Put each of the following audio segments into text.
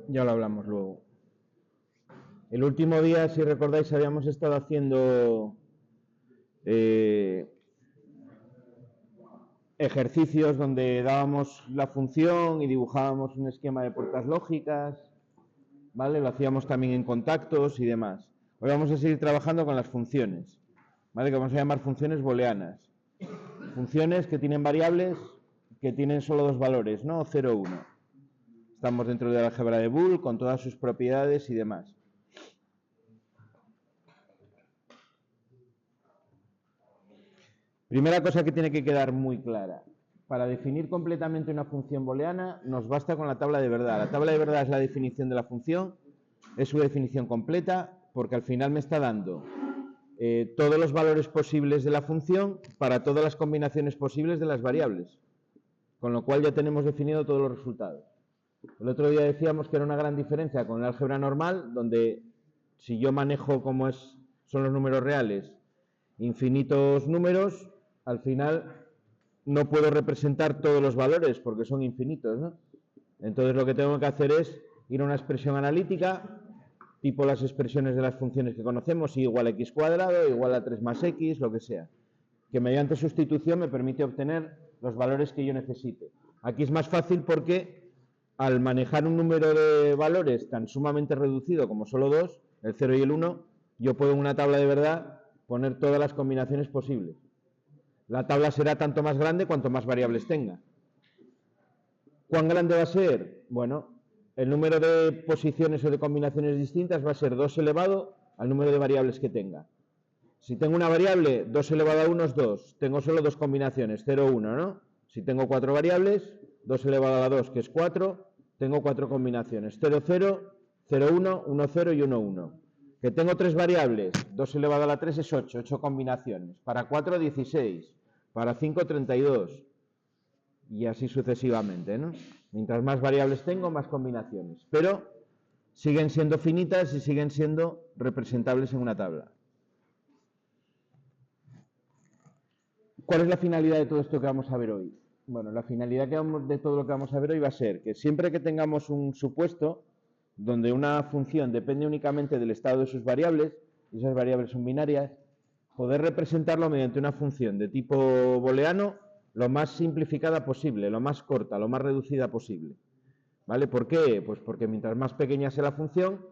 Ya lo hablamos luego. El último día, si recordáis, habíamos estado haciendo ejercicios donde dábamos la función y dibujábamos un esquema de puertas lógicas, ¿vale? Lo hacíamos también en contactos y demás. Hoy vamos a seguir trabajando con las funciones, ¿vale? Que vamos a llamar funciones booleanas. Funciones que tienen variables que tienen solo dos valores, ¿no? 0, 1. Estamos dentro del álgebra de Boole con todas sus propiedades y demás. Primera cosa que tiene que quedar muy clara. Para definir completamente una función booleana nos basta con la tabla de verdad. La tabla de verdad es la definición de la función, es su definición completa, porque al final me está dando todos los valores posibles de la función para todas las combinaciones posibles de las variables. Con lo cual ya tenemos definido todos los resultados. El otro día decíamos que era una gran diferencia con el álgebra normal, donde si yo manejo como son los números reales, infinitos números, al final no puedo representar todos los valores porque son infinitos, ¿no? Entonces lo que tengo que hacer es ir a una expresión analítica, tipo las expresiones de las funciones que conocemos, y igual a x cuadrado, igual a 3 más x, lo que sea, que mediante sustitución me permite obtener los valores que yo necesite. Aquí es más fácil porque al manejar un número de valores tan sumamente reducido como solo dos, el 0 y el 1, yo puedo en una tabla de verdad poner todas las combinaciones posibles. La tabla será tanto más grande cuanto más variables tenga. ¿Cuán grande va a ser? Bueno, el número de posiciones o de combinaciones distintas va a ser 2 elevado al número de variables que tenga. Si tengo una variable, 2 elevado a 1 es 2. Tengo solo dos combinaciones, 0, 1, ¿no? Si tengo 4 variables, 2 elevado a la 2, que es 4, tengo 4 combinaciones. 0, 0, 0, 1, 1, 0 y 1, 1. Que tengo 3 variables, 2 elevado a la 3 es 8, 8 combinaciones. Para 4, 16. Para 5, 32. Y así sucesivamente, ¿no? Mientras más variables tengo, más combinaciones. Pero siguen siendo finitas y siguen siendo representables en una tabla. ¿Cuál es la finalidad de todo esto que vamos a ver hoy? Bueno, la finalidad de todo lo que vamos a ver hoy va a ser que siempre que tengamos un supuesto donde una función depende únicamente del estado de sus variables, y esas variables son binarias, poder representarlo mediante una función de tipo booleano lo más simplificada posible, lo más corta, lo más reducida posible. ¿Vale? ¿Por qué? Pues porque mientras más pequeña sea la función,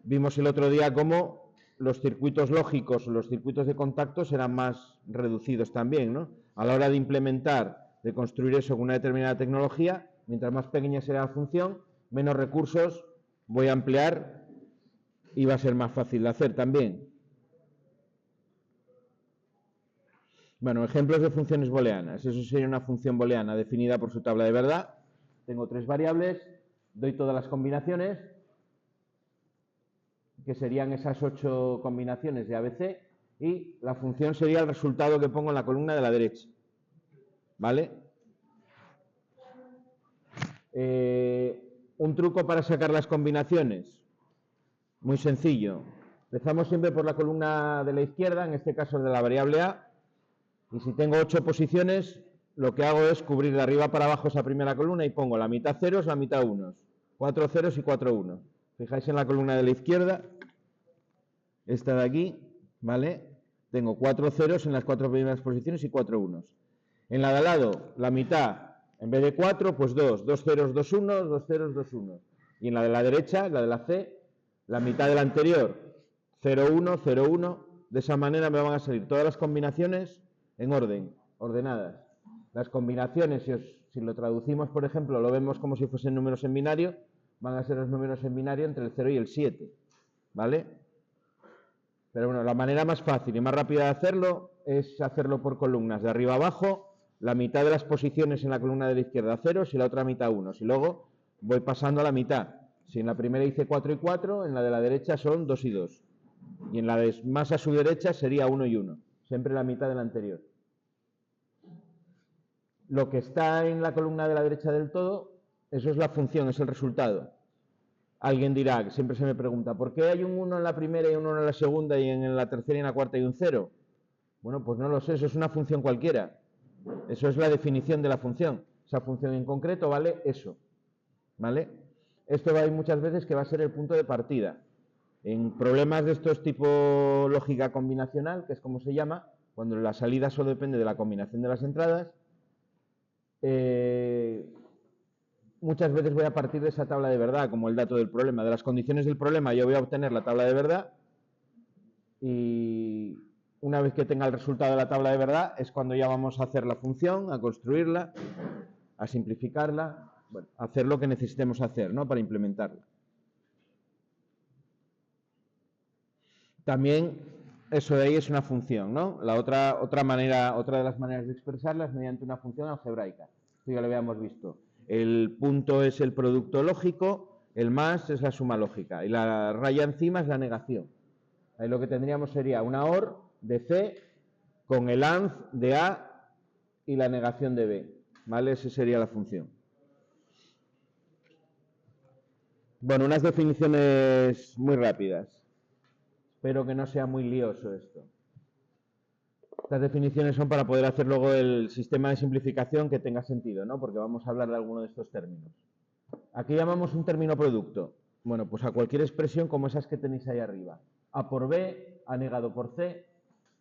vimos el otro día cómo los circuitos lógicos o los circuitos de contacto serán más reducidos también, ¿no? A la hora de implementar, de construir eso con una determinada tecnología, mientras más pequeña sea la función, menos recursos voy a emplear y va a ser más fácil de hacer también. Bueno, ejemplos de funciones booleanas. Eso sería una función booleana definida por su tabla de verdad. Tengo 3 variables, doy todas las combinaciones, que serían esas 8 combinaciones de ABC, y la función sería el resultado que pongo en la columna de la derecha. ¿Vale? Un truco para sacar las combinaciones. Muy sencillo. Empezamos siempre por la columna de la izquierda, en este caso de la variable A, y si tengo 8 posiciones, lo que hago es cubrir de arriba para abajo esa primera columna y pongo la mitad ceros, la mitad unos. 4 ceros y 4 unos. Fijáis en la columna de la izquierda, esta de aquí, ¿vale? Tengo 4 ceros en las 4 primeras posiciones y 4 unos. En la de al lado, la mitad, en vez de 4, pues 2. 2 ceros, 2 unos, 2 ceros, 2 unos. Y en la de la derecha, la de la C, la mitad de la anterior, 0, 1, 0, 1. De esa manera me van a salir todas las combinaciones en orden, ordenadas. Las combinaciones, si lo traducimos, por ejemplo, lo vemos como si fuesen números en binario, van a ser los números en binario entre el 0 y el 7, ¿vale? Pero bueno, la manera más fácil y más rápida de hacerlo es hacerlo por columnas, de arriba a abajo, la mitad de las posiciones en la columna de la izquierda ceros y la otra mitad unos. Y luego voy pasando a la mitad. Si en la primera hice 4 y 4, en la de la derecha son 2 y 2. Y en la de más a su derecha sería 1 y 1. Siempre la mitad de la anterior. Lo que está en la columna de la derecha del todo, eso es la función, es el resultado. Alguien dirá, siempre se me pregunta, ¿por qué hay un 1 en la primera y un 1 en la segunda y en la tercera y en la cuarta hay un 0? Bueno, pues no lo sé, eso es una función cualquiera. Eso es la definición de la función. esa función en concreto vale eso, ¿vale? Esto va a ir muchas veces que va a ser el punto de partida. En problemas de estos tipo lógica combinacional, que es como se llama, cuando la salida solo depende de la combinación de las entradas, muchas veces voy a partir de esa tabla de verdad como el dato del problema. De las condiciones del problema yo voy a obtener la tabla de verdad y una vez que tenga el resultado de la tabla de verdad es cuando ya vamos a hacer la función, a construirla, a simplificarla, bueno, a hacer lo que necesitemos hacer, ¿no?, para implementarla. También eso de ahí es una función, ¿no? La otra de las maneras de expresarla es mediante una función algebraica. Esto ya lo habíamos visto. El punto es el producto lógico, el más es la suma lógica y la raya encima es la negación. Ahí lo que tendríamos sería una OR de C con el AND de A y la negación de B, ¿vale? Esa sería la función. Bueno, unas definiciones muy rápidas. Espero que no sea muy lioso esto. Estas definiciones son para poder hacer luego el sistema de simplificación que tenga sentido, ¿no? Porque vamos a hablar de alguno de estos términos. ¿A qué llamamos un término producto? Bueno, pues a cualquier expresión como esas que tenéis ahí arriba. A por B, A negado por C,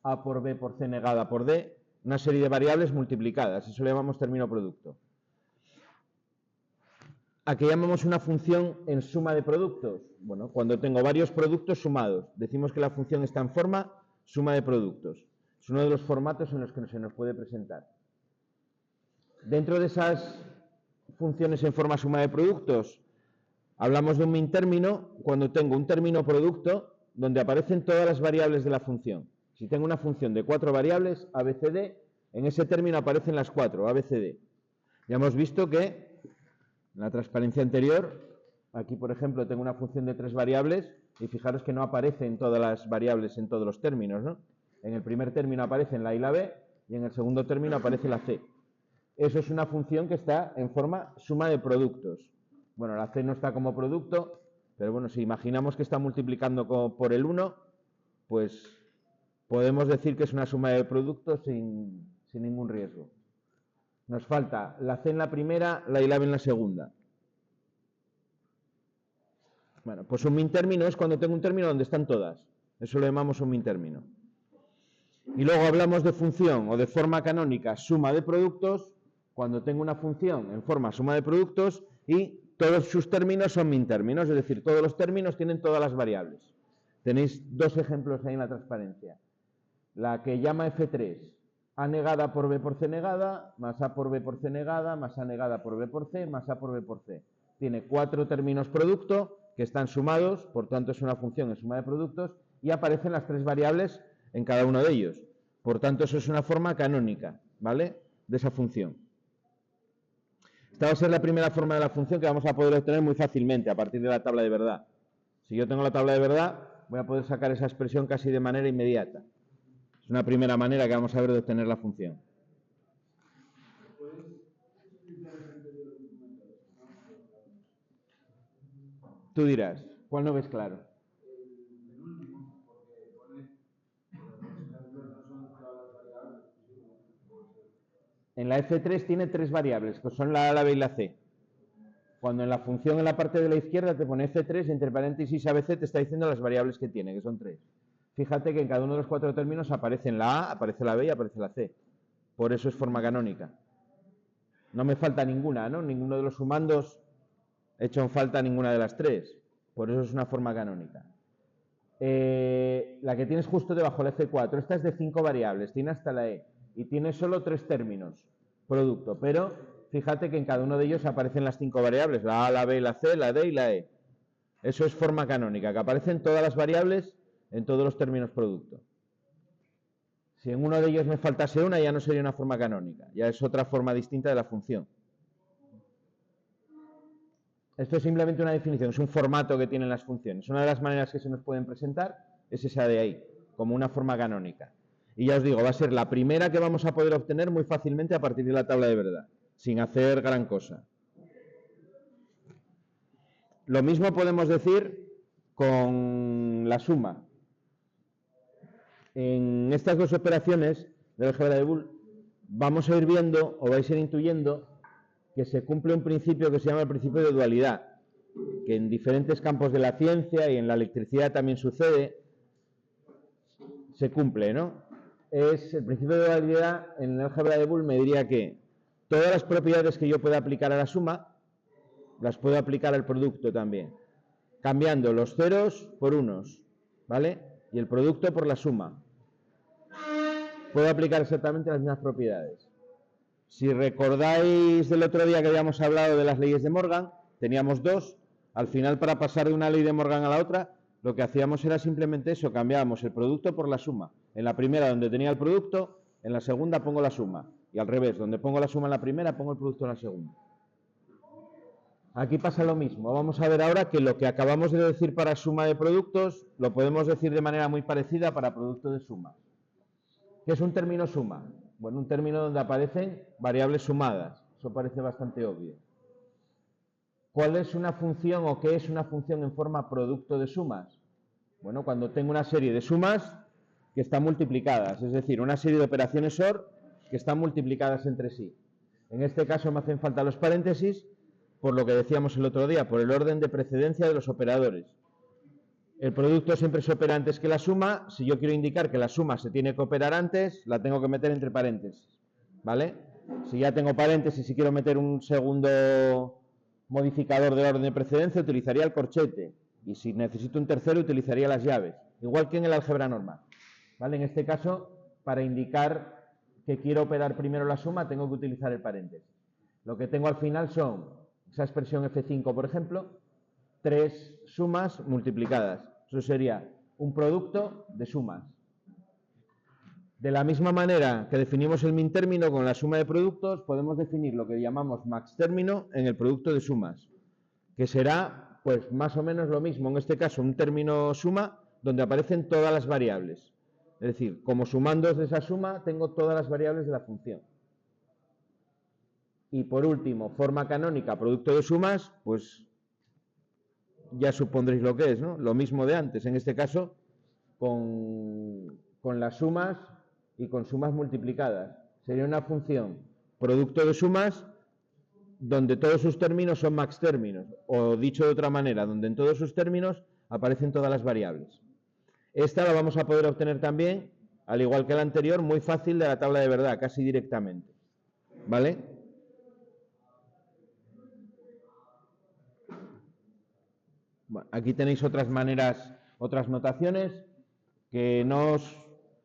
A por B por C negada por D, una serie de variables multiplicadas. Eso le llamamos término producto. ¿A qué llamamos una función en suma de productos? Bueno, cuando tengo varios productos sumados. Decimos que la función está en forma suma de productos. Es uno de los formatos en los que se nos puede presentar. Dentro de esas funciones en forma suma de productos, hablamos de un min término cuando tengo un término producto donde aparecen todas las variables de la función. Si tengo una función de 4 variables, a, b, c, d, en ese término aparecen las 4, a, b, c, d. Ya hemos visto que en la transparencia anterior, aquí por ejemplo tengo una función de 3 variables y fijaros que no aparecen todas las variables en todos los términos, ¿no? En el primer término aparecen la a y la b y en el segundo término aparece la c. Eso es una función que está en forma suma de productos. Bueno, la c no está como producto, pero bueno, si imaginamos que está multiplicando por el 1, pues podemos decir que es una suma de productos sin ningún riesgo. Nos falta la c en la primera, la y la b en la segunda. Bueno, pues un min término es cuando tengo un término donde están todas. Eso lo llamamos un min término. Y luego hablamos de función o de forma canónica suma de productos cuando tengo una función en forma suma de productos y todos sus términos son min términos, es decir, todos los términos tienen todas las variables. Tenéis 2 ejemplos ahí en la transparencia. La que llama F3, A negada por B por C negada, más A por B por C negada, más A negada por B por C, más A por B por C. Tiene 4 términos producto que están sumados, por tanto es una función en suma de productos, y aparecen las 3 variables en cada uno de ellos. Por tanto, eso es una forma canónica, ¿vale?, de esa función. Esta va a ser la primera forma de la función que vamos a poder obtener muy fácilmente a partir de la tabla de verdad. Si yo tengo la tabla de verdad, voy a poder sacar esa expresión casi de manera inmediata. Es una primera manera que vamos a ver de obtener la función. Tú dirás, ¿cuál no ves claro? En la F3 tiene 3 variables, que son la A, la B y la C. Cuando en la función en la parte de la izquierda te pone F3, entre paréntesis ABC te está diciendo las variables que tiene, que son 3. Fíjate que en cada uno de los 4 términos aparecen la A, aparece la B y aparece la C. Por eso es forma canónica. No me falta ninguna, ¿no? Ninguno de los sumandos he hecho en falta ninguna de las 3. Por eso es una forma canónica. La que tienes justo debajo, la F4, esta es de 5 variables, tiene hasta la E. Y tiene solo 3 términos, producto. Pero fíjate que en cada uno de ellos aparecen las 5 variables, la A, la B, la C, la D y la E. Eso es forma canónica, que aparecen todas las variables en todos los términos producto. Si en uno de ellos me faltase una, ya no sería una forma canónica, ya es otra forma distinta de la función. Esto es simplemente una definición, es un formato que tienen las funciones. Una de las maneras que se nos pueden presentar es esa de ahí, como una forma canónica. Y ya os digo, va a ser la primera que vamos a poder obtener muy fácilmente a partir de la tabla de verdad, sin hacer gran cosa. Lo mismo podemos decir con la suma. En estas 2 operaciones de álgebra de Boole vamos a ir viendo, o vais a ir intuyendo, que se cumple un principio que se llama el principio de dualidad, que en diferentes campos de la ciencia y en la electricidad también sucede, se cumple, ¿no? Es el principio de dualidad. En el álgebra de Boole me diría que todas las propiedades que yo pueda aplicar a la suma, las puedo aplicar al producto también, cambiando los ceros por unos, ¿vale? Y el producto por la suma. Puedo aplicar exactamente las mismas propiedades. Si recordáis del otro día que habíamos hablado de las leyes de Morgan, teníamos dos. Al final, para pasar de una ley de Morgan a la otra, lo que hacíamos era simplemente eso, cambiábamos el producto por la suma. En la primera, donde tenía el producto, en la segunda pongo la suma. Y al revés, donde pongo la suma en la primera, pongo el producto en la segunda. Aquí pasa lo mismo. Vamos a ver ahora que lo que acabamos de decir para suma de productos, lo podemos decir de manera muy parecida para producto de suma. ¿Qué es un término suma? Bueno, un término donde aparecen variables sumadas. Eso parece bastante obvio. ¿Cuál es una función o qué es una función en forma producto de sumas? Bueno, cuando tengo una serie de sumas que están multiplicadas, es decir, una serie de operaciones OR que están multiplicadas entre sí. En este caso me hacen falta los paréntesis, por lo que decíamos el otro día, por el orden de precedencia de los operadores. El producto siempre se opera antes que la suma. Si yo quiero indicar que la suma se tiene que operar antes, la tengo que meter entre paréntesis, ¿vale? Si ya tengo paréntesis y quiero meter un segundo modificador del orden de precedencia, utilizaría el corchete. Y si necesito un tercero, utilizaría las llaves. Igual que en el álgebra normal, ¿vale? En este caso, para indicar que quiero operar primero la suma, tengo que utilizar el paréntesis. Lo que tengo al final son, esa expresión F5, por ejemplo, 3 sumas multiplicadas. Eso sería un producto de sumas. De la misma manera que definimos el min término con la suma de productos, podemos definir lo que llamamos max término en el producto de sumas, que será pues más o menos lo mismo, en este caso un término suma donde aparecen todas las variables. Es decir, como sumandos de esa suma tengo todas las variables de la función. Y por último, forma canónica, producto de sumas, pues ya supondréis lo que es, ¿no? Lo mismo de antes, en este caso con las sumas y con sumas multiplicadas. Sería una función producto de sumas donde todos sus términos son max términos, o dicho de otra manera, donde en todos sus términos aparecen todas las variables. Esta la vamos a poder obtener también, al igual que la anterior, muy fácil de la tabla de verdad, casi directamente, ¿vale? Bueno, aquí tenéis otras maneras, otras notaciones, que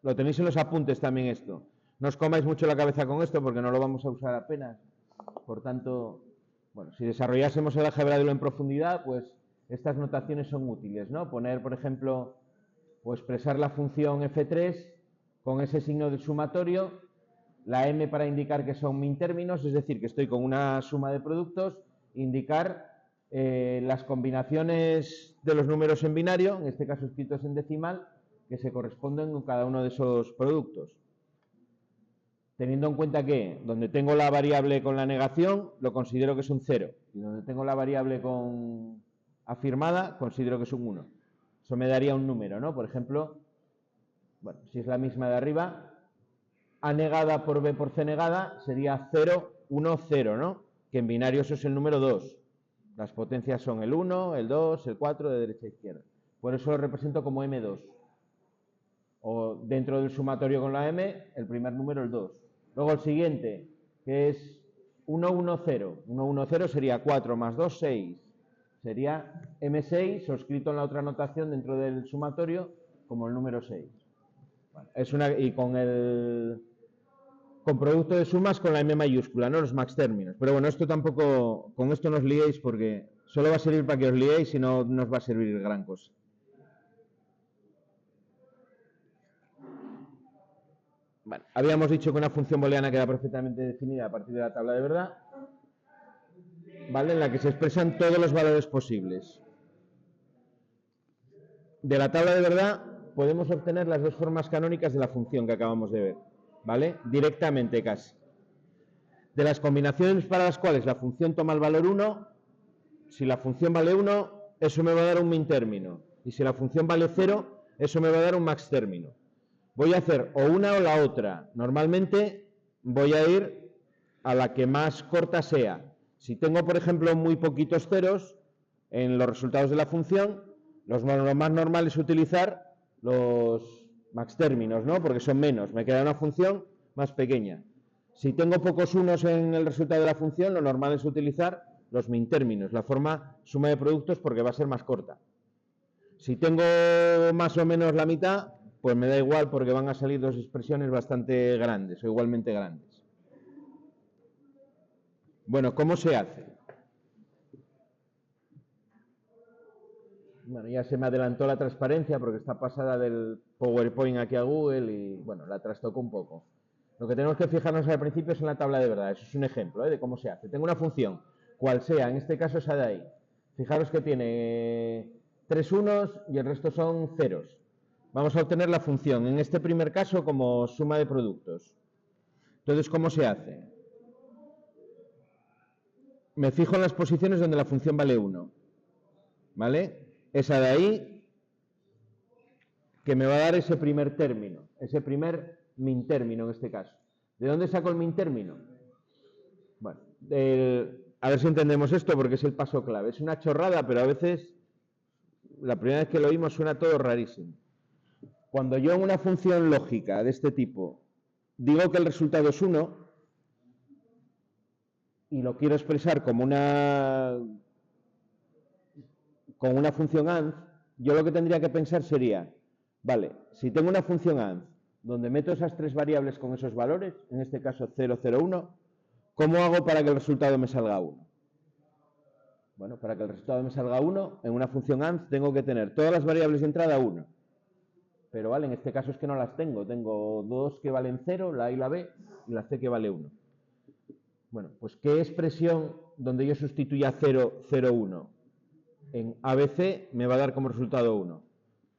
lo tenéis en los apuntes también esto. No os comáis mucho la cabeza con esto porque no lo vamos a usar apenas. Por tanto, bueno, si desarrollásemos el álgebra de Boole en profundidad, pues estas notaciones son útiles, ¿no? Poner, por ejemplo, o expresar la función f3 con ese signo del sumatorio, la m para indicar que son min términos, es decir, que estoy con una suma de productos, indicar las combinaciones de los números en binario, en este caso escritos en decimal, que se corresponden con cada uno de esos productos. Teniendo en cuenta que donde tengo la variable con la negación, lo considero que es un 0. Y donde tengo la variable con afirmada, considero que es un 1. Eso me daría un número, ¿no? Por ejemplo, bueno, si es la misma de arriba, A negada por B por C negada sería 0, 1, 0, ¿no? Que en binario eso es el número 2. Las potencias son el 1, el 2, el 4 de derecha a izquierda. Por eso lo represento como M2. O dentro del sumatorio con la M, el primer número el 2. Luego el siguiente, que es 1, 1, 0. 1, 1, 0 sería 4 más 2, 6. Sería M6, o escrito en la otra notación dentro del sumatorio como el número 6. Bueno, y con producto de sumas con la M mayúscula, ¿no? Los max términos. Pero bueno, esto tampoco, con esto no os liéis porque solo va a servir para que os liéis y no os va a servir gran cosa. Bueno, habíamos dicho que una función booleana queda perfectamente definida a partir de la tabla de verdad, ¿vale? En la que se expresan todos los valores posibles. De la tabla de verdad podemos obtener las dos formas canónicas de la función que acabamos de ver, ¿vale? Directamente casi. De las combinaciones para las cuales la función toma el valor 1, si la función vale 1, eso me va a dar un min término. Y si la función vale 0, eso me va a dar un max término. Voy a hacer o una o la otra. Normalmente voy a ir a la que más corta sea. Si tengo, por ejemplo, muy poquitos ceros en los resultados de la función, lo más normal es utilizar los max términos, ¿no? Porque son menos, me queda una función más pequeña. Si tengo pocos unos en el resultado de la función, lo normal es utilizar los min términos, la forma suma de productos, porque va a ser más corta. Si tengo más o menos la mitad, pues me da igual, porque van a salir dos expresiones bastante grandes o igualmente grandes. Bueno, ¿cómo se hace? Bueno, ya se me adelantó la transparencia porque está pasada del PowerPoint aquí a Google y, bueno, la trastocó un poco. Lo que tenemos que fijarnos al principio es en la tabla de verdad. Eso es un ejemplo de cómo se hace. Tengo una función, cual sea, en este caso esa de ahí. Fijaros que tiene 3 unos y el resto son ceros. Vamos a obtener la función, en este primer caso, como suma de productos. Entonces, ¿cómo se hace? Me fijo en las posiciones donde la función vale 1. ¿Vale? Esa de ahí, que me va a dar ese primer término, ese primer min término en este caso. ¿De dónde saco el min término? Bueno, a ver si entendemos esto porque es el paso clave. Es una chorrada, pero a veces la primera vez que lo oímos suena todo rarísimo. Cuando yo en una función lógica de este tipo digo que el resultado es 1 y lo quiero expresar como con una función AND, yo lo que tendría que pensar sería, vale, si tengo una función AND donde meto esas 3 variables con esos valores, en este caso 0, 0, 1, ¿cómo hago para que el resultado me salga 1? Bueno, para que el resultado me salga 1, en una función AND tengo que tener todas las variables de entrada 1. Pero vale, en este caso es que no las tengo. Tengo 2 que valen 0, la A y la B, y la C que vale 1. Bueno, pues ¿qué expresión donde yo sustituya 0, 0, 1 en ABC me va a dar como resultado 1?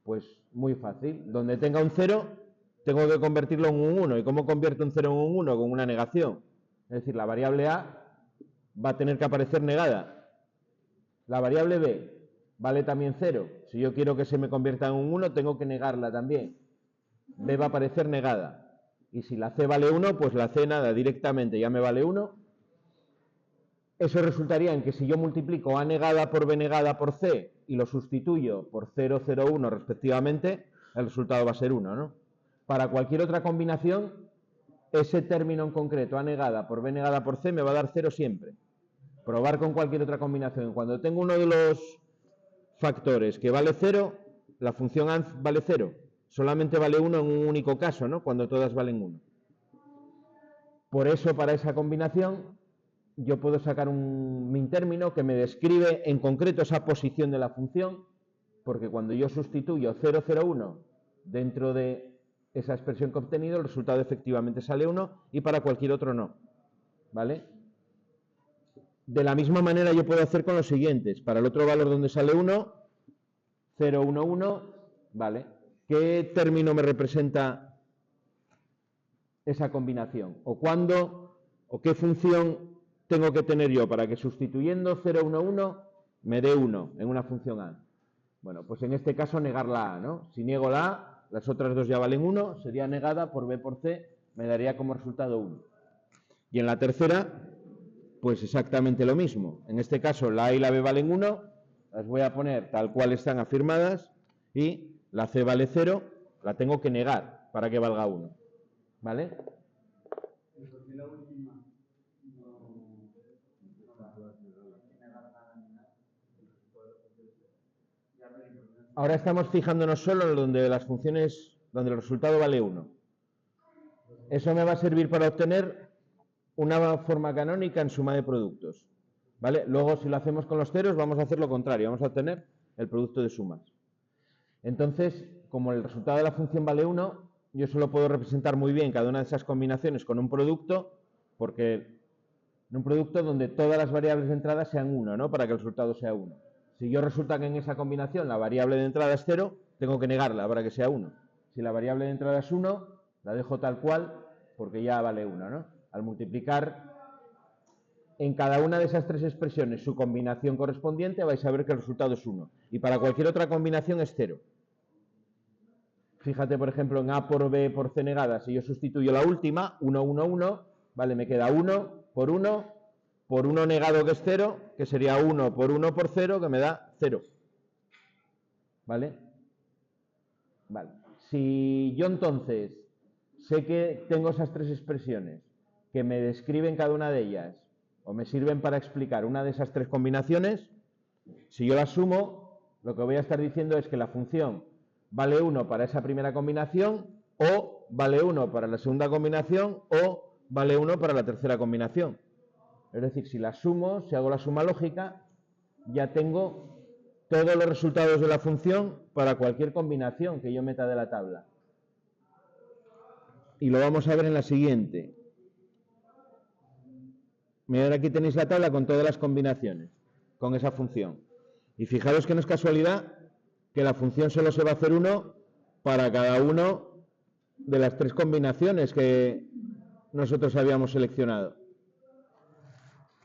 Pues muy fácil. Donde tenga un 0, tengo que convertirlo en un 1. ¿Y cómo convierto un 0 en un 1? Con una negación. Es decir, la variable A va a tener que aparecer negada. La variable B vale también 0. Si yo quiero que se me convierta en un 1, tengo que negarla también. B va a aparecer negada. Y si la C vale 1, pues la C nada, directamente ya me vale 1. Eso resultaría en que si yo multiplico A negada por B negada por C y lo sustituyo por 0, 0, 1 respectivamente, el resultado va a ser 1, ¿no? Para cualquier otra combinación, ese término en concreto, A negada por B negada por C, me va a dar 0 siempre. Probar con cualquier otra combinación. Cuando tengo uno de los factores que vale 0, la función AND vale 0. Solamente vale 1 en un único caso, ¿no? Cuando todas valen 1. Por eso, para esa combinación, yo puedo sacar un min término que me describe en concreto esa posición de la función, porque cuando yo sustituyo 0, 0, 1 dentro de esa expresión que he obtenido, el resultado efectivamente sale 1 y para cualquier otro no. ¿Vale? De la misma manera yo puedo hacer con los siguientes. Para el otro valor donde sale 1, 0, 1, 1, ¿vale? ¿Qué término me representa esa combinación? ¿O cuándo, o qué función tengo que tener yo para que sustituyendo 0, 1, 1 me dé 1 en una función A? Bueno, pues en este caso negar la A, ¿no? Si niego la A, las otras dos ya valen 1, sería negada por B por C, me daría como resultado 1. Y en la tercera, pues exactamente lo mismo. En este caso la A y la B valen 1, las voy a poner tal cual están afirmadas y la C vale 0, la tengo que negar para que valga 1. ¿Vale? Ahora estamos fijándonos solo en donde las funciones, donde el resultado vale 1. Eso me va a servir para obtener una forma canónica en suma de productos. ¿Vale? Luego, si lo hacemos con los ceros, vamos a hacer lo contrario. Vamos a obtener el producto de sumas. Entonces, como el resultado de la función vale 1, yo solo puedo representar muy bien cada una de esas combinaciones con un producto, porque en un producto donde todas las variables de entrada sean 1, ¿no? Para que el resultado sea 1. Si yo resulta que en esa combinación la variable de entrada es 0, tengo que negarla para que sea 1. Si la variable de entrada es 1, la dejo tal cual porque ya vale 1, ¿no? Al multiplicar en cada una de esas 3 expresiones su combinación correspondiente, vais a ver que el resultado es 1. Y para cualquier otra combinación es 0. Fíjate, por ejemplo, en A por B por C negada, si yo sustituyo la última, 1, 1, 1, vale, me queda 1 por 1, por 1 negado, que es 0, que sería 1 por 1 por 0, que me da 0. ¿Vale? Vale. Si yo entonces sé que tengo esas tres expresiones que me describen cada una de ellas o me sirven para explicar una de esas tres combinaciones, si yo las sumo, lo que voy a estar diciendo es que la función vale 1 para esa primera combinación, o vale 1 para la segunda combinación, o vale 1 para la tercera combinación. Es decir, si las sumo, si hago la suma lógica, ya tengo todos los resultados de la función para cualquier combinación que yo meta de la tabla. Y lo vamos a ver en la siguiente. Mirad, aquí tenéis la tabla con todas las combinaciones, con esa función. Y fijaros que no es casualidad que la función solo se va a hacer 1 para cada uno de las tres combinaciones que nosotros habíamos seleccionado.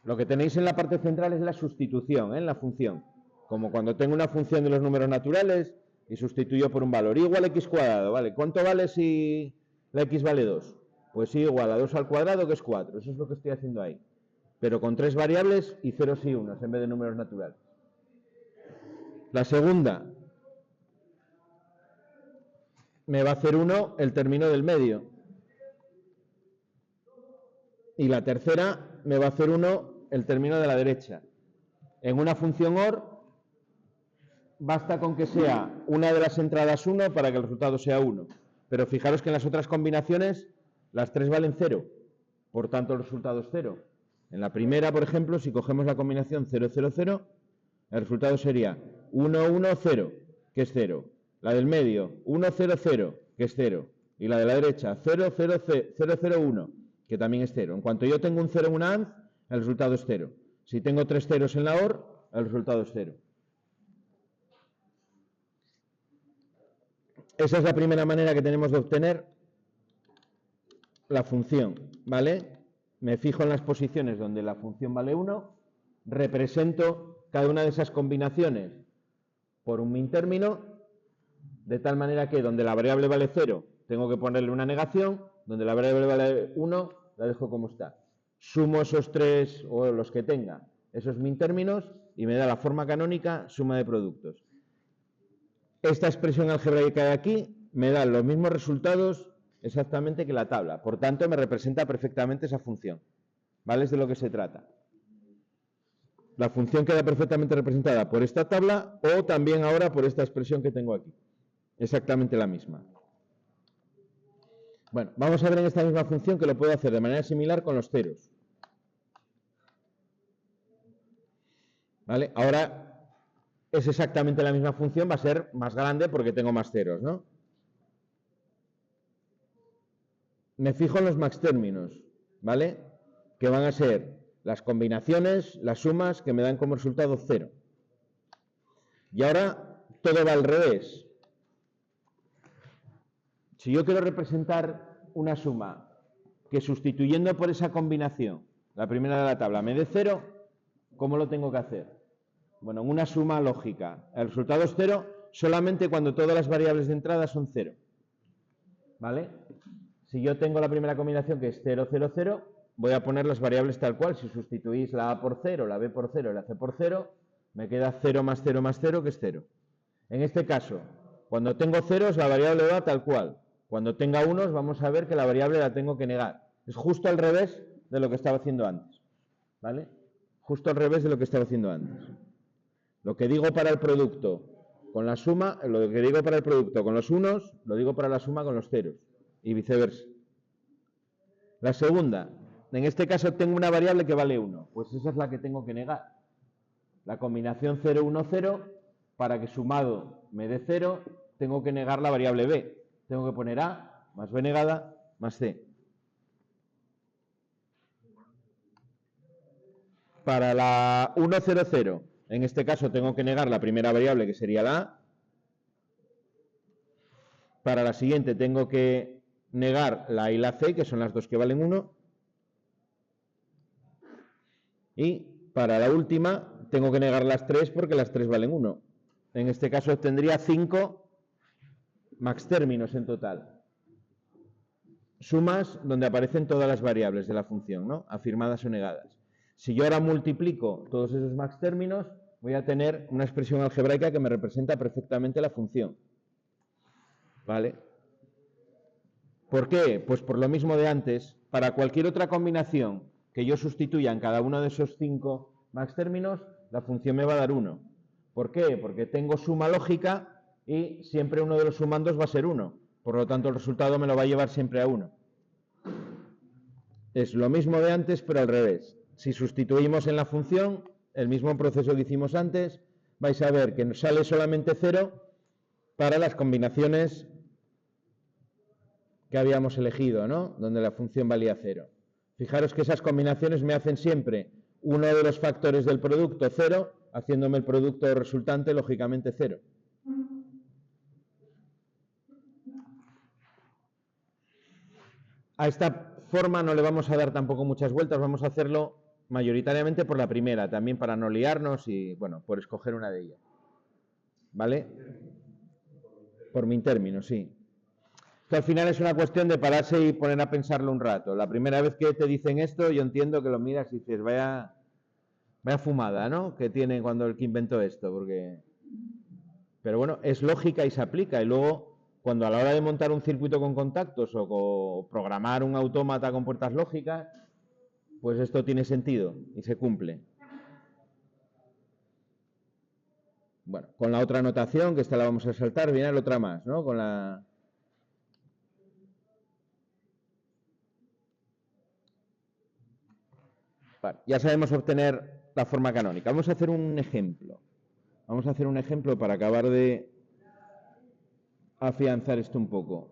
Lo que tenéis en la parte central es la sustitución, en la función. Como cuando tengo una función de los números naturales y sustituyo por un valor. Y igual x cuadrado, ¿vale? ¿Cuánto vale si la x vale 2? Pues y igual a 2 al cuadrado, que es 4. Eso es lo que estoy haciendo ahí. Pero con tres variables y ceros y unos en vez de números naturales. La segunda me va a hacer 1 el término del medio. Y la tercera me va a hacer 1 el término de la derecha. En una función OR basta con que sea una de las entradas 1 para que el resultado sea 1. Pero fijaros que en las otras combinaciones las tres valen 0. Por tanto, el resultado es 0. En la primera, por ejemplo, si cogemos la combinación 0, 0, 0, el resultado sería 1, 1, 0, que es 0. La del medio, 1, 0, 0, que es 0. Y la de la derecha, 0, 0, 0, 0, 1, que también es 0. En cuanto yo tengo un 0 en una AND, el resultado es 0. Si tengo tres ceros en la OR, el resultado es 0. Esa es la primera manera que tenemos de obtener la función, ¿vale? Me fijo en las posiciones donde la función vale 1, represento cada una de esas combinaciones por un min término, de tal manera que donde la variable vale 0 tengo que ponerle una negación, donde la variable vale 1 la dejo como está. Sumo esos tres, o los que tenga, esos min términos, y me da la forma canónica suma de productos. Esta expresión algebraica de aquí me da los mismos resultados exactamente que la tabla. Por tanto, me representa perfectamente esa función. ¿Vale? Es de lo que se trata. La función queda perfectamente representada por esta tabla o también ahora por esta expresión que tengo aquí. Exactamente la misma. Bueno, vamos a ver en esta misma función que lo puedo hacer de manera similar con los ceros. ¿Vale? Ahora es exactamente la misma función, va a ser más grande porque tengo más ceros, ¿no? Me fijo en los max términos, ¿vale? Que van a ser las combinaciones, las sumas que me dan como resultado 0. Y ahora todo va al revés. Si yo quiero representar una suma que sustituyendo por esa combinación, la primera de la tabla, me dé 0, ¿cómo lo tengo que hacer? Bueno, en una suma lógica. El resultado es 0 solamente cuando todas las variables de entrada son 0. ¿Vale? Si yo tengo la primera combinación que es 0, 0, 0, voy a poner las variables tal cual. Si sustituís la A por 0, la B por 0 y la C por 0, me queda 0 más 0 más 0, que es 0. En este caso, cuando tengo ceros, la variable va tal cual. Cuando tenga unos, vamos a ver que la variable la tengo que negar. Es justo al revés de lo que estaba haciendo antes. ¿Vale? Justo al revés de lo que estaba haciendo antes. Lo que digo para el producto con la suma, lo que digo para el producto con los unos, lo digo para la suma con los ceros. Y viceversa. La segunda, en este caso tengo una variable que vale 1. Pues esa es la que tengo que negar. La combinación 0, 1, 0, para que sumado me dé 0, tengo que negar la variable b. Tengo que poner a más b negada más c. Para la 1, 0, 0, en este caso tengo que negar la primera variable, que sería la a. Para la siguiente tengo que negar la a y la c, que son las dos que valen 1. Y para la última tengo que negar las 3 porque las 3 valen 1. En este caso obtendría 5 max términos en total. Sumas donde aparecen todas las variables de la función, ¿no? Afirmadas o negadas. Si yo ahora multiplico todos esos max términos, voy a tener una expresión algebraica que me representa perfectamente la función. ¿Vale? ¿Por qué? Pues por lo mismo de antes. Para cualquier otra combinación que yo sustituya en cada uno de esos 5 max términos, la función me va a dar 1. ¿Por qué? Porque tengo suma lógica y siempre uno de los sumandos va a ser 1. Por lo tanto, el resultado me lo va a llevar siempre a 1. Es lo mismo de antes, pero al revés. Si sustituimos en la función el mismo proceso que hicimos antes, vais a ver que nos sale solamente 0 para las combinaciones que habíamos elegido, ¿no? Donde la función valía 0. Fijaros que esas combinaciones me hacen siempre uno de los factores del producto 0, haciéndome el producto resultante lógicamente 0. A esta forma no le vamos a dar tampoco muchas vueltas, vamos a hacerlo mayoritariamente por la primera, también para no liarnos y, bueno, por escoger una de ellas. ¿Vale? Por mi término, sí. Esto al final es una cuestión de pararse y poner a pensarlo un rato. La primera vez que te dicen esto, yo entiendo que lo miras y dices, vaya fumada, ¿no? Que tiene cuando el que inventó esto, porque... Pero bueno, es lógica y se aplica. Y luego, cuando a la hora de montar un circuito con contactos o programar un autómata con puertas lógicas, pues esto tiene sentido y se cumple. Bueno, con la otra notación, que esta la vamos a saltar, viene la otra más, ¿no? Con la... Vale, ya sabemos obtener la forma canónica. Vamos a hacer un ejemplo. Vamos a hacer un ejemplo para acabar de afianzar esto un poco.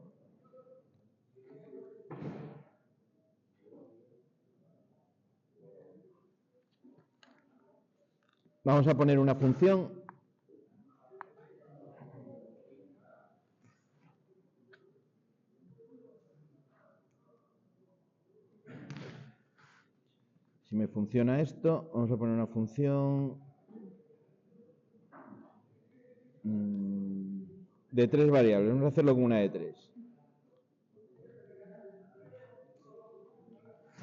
Vamos a poner una función si me funciona esto, vamos a poner una función de 3 variables. Vamos a hacerlo con una de 3.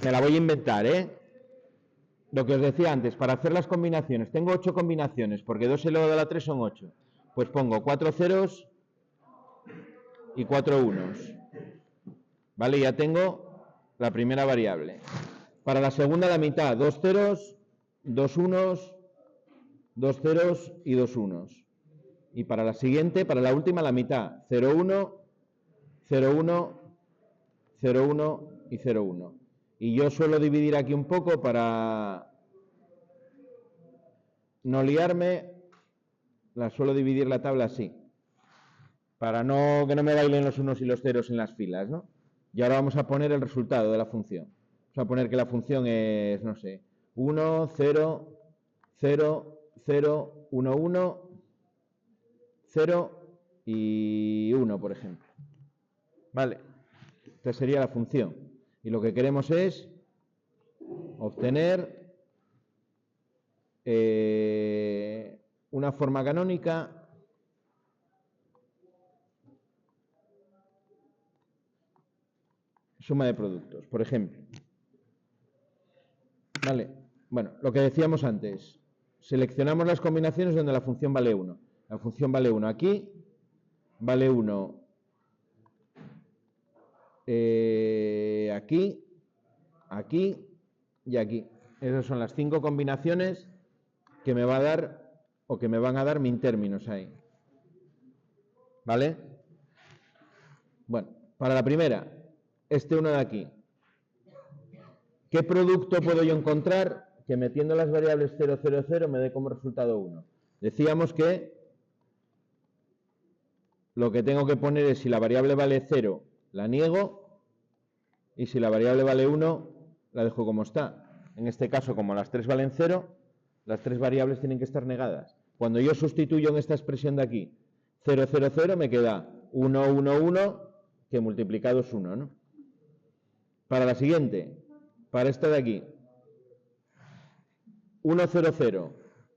Me la voy a inventar, ¿eh? Lo que os decía antes, para hacer las combinaciones, tengo 8 combinaciones, porque 2 elevado a la 3 son 8. Pues pongo 4 ceros y 4 unos. ¿Vale? Ya tengo la primera variable. Para la segunda la mitad, 2 ceros, 2 unos, 2 ceros y 2 unos. Y para la siguiente, para la última, la mitad, 0, 1, 0, 1, 0, 1 y 0, 1. Y yo suelo dividir aquí un poco para no liarme, suelo dividir la tabla así, para que no me bailen los unos y los ceros en las filas, ¿no? Y ahora vamos a poner el resultado de la función. Vamos a poner que la función es, no sé, 1, 0, 0, 0, 1, 1, 0 y 1, por ejemplo. Vale, esta sería la función. Y lo que queremos es obtener una forma canónica suma de productos, por ejemplo. Vale, bueno, lo que decíamos antes, seleccionamos las combinaciones donde la función vale 1. La función vale 1 aquí, vale 1 aquí, aquí y aquí. Esas son las 5 combinaciones que me va a dar o que me van a dar min términos ahí. ¿Vale? Bueno, para la primera, este uno de aquí. ¿Qué producto puedo yo encontrar que metiendo las variables 0, 0, 0 me dé como resultado 1? Decíamos que lo que tengo que poner es si la variable vale 0, la niego, y si la variable vale 1, la dejo como está. En este caso, como las 3 valen 0, las 3 variables tienen que estar negadas. Cuando yo sustituyo en esta expresión de aquí 0, 0, 0, me queda 1, 1, 1, que multiplicado es 1, ¿no? Para la siguiente, para esta de aquí, 1, 0, 0,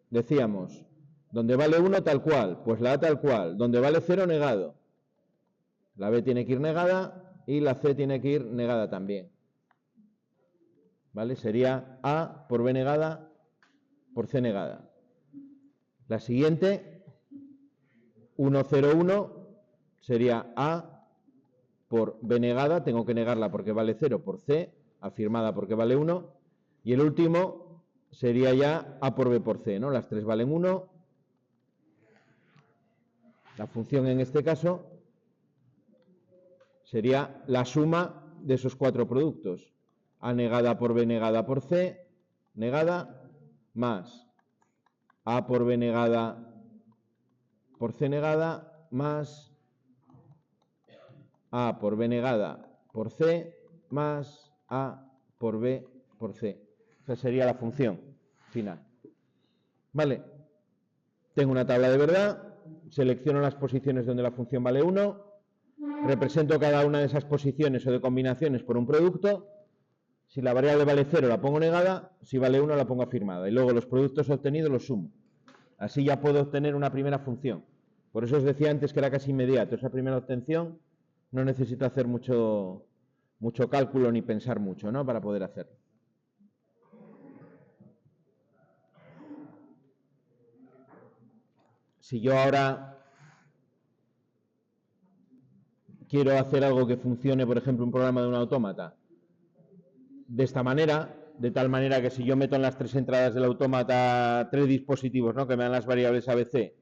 decíamos, donde vale 1 tal cual, pues la A tal cual, donde vale 0 negado. La B tiene que ir negada y la C tiene que ir negada también. ¿vale? Sería A por B negada por C negada. La siguiente, 1, 0, 1, sería A por B negada, tengo que negarla porque vale 0, por C, afirmada porque vale 1, y el último sería ya A por B por C, ¿no? Las tres valen 1. La función en este caso sería la suma de esos cuatro productos. A negada por B negada por C, negada, más A por B negada por C negada, más A por B negada por C, más A por B por C. Esa sería la función final. Vale. Tengo una tabla de verdad, selecciono las posiciones donde la función vale 1, represento cada una de esas posiciones o de combinaciones por un producto. Si la variable vale 0 la pongo negada, si vale 1 la pongo afirmada. Y luego los productos obtenidos los sumo. Así ya puedo obtener una primera función. Por eso os decía antes que era casi inmediato. Esa primera obtención no necesito hacer mucho cálculo ni pensar mucho, ¿no? Para poder hacerlo. Si yo ahora quiero hacer algo que funcione, por ejemplo, un programa de un autómata, de esta manera, de tal manera que si yo meto en las tres entradas del autómata tres dispositivos, ¿no? Que me dan las variables ABC,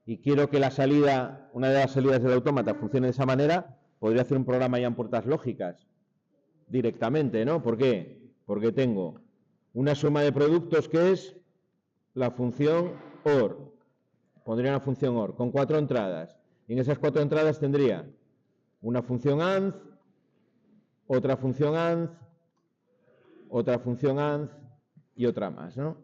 y quiero que la salida, una de las salidas del autómata funcione de esa manera, podría hacer un programa ya en puertas lógicas directamente, ¿no? ¿Por qué? Porque tengo una suma de productos que es la función OR. Pondría una función OR con 4 entradas. Y en esas 4 entradas tendría una función AND, otra función AND, otra función AND y otra más, ¿no?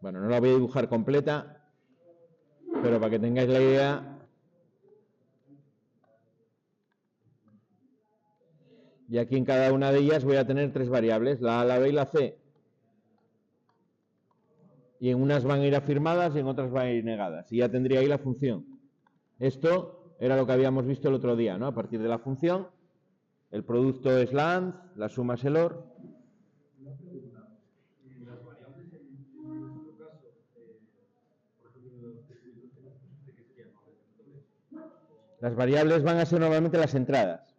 Bueno, no la voy a dibujar completa, pero para que tengáis la idea. Y aquí en cada una de ellas voy a tener tres variables, la A, la B y la C. Y en unas van a ir afirmadas y en otras van a ir negadas. Y ya tendría ahí la función. Esto era lo que habíamos visto el otro día, ¿no? A partir de la función, el producto es la AND, la suma es el OR. Una pregunta. Las variables en nuestro caso, por ejemplo, los circuitos que nos pusiste que serían vectores. Las variables van a ser normalmente las entradas.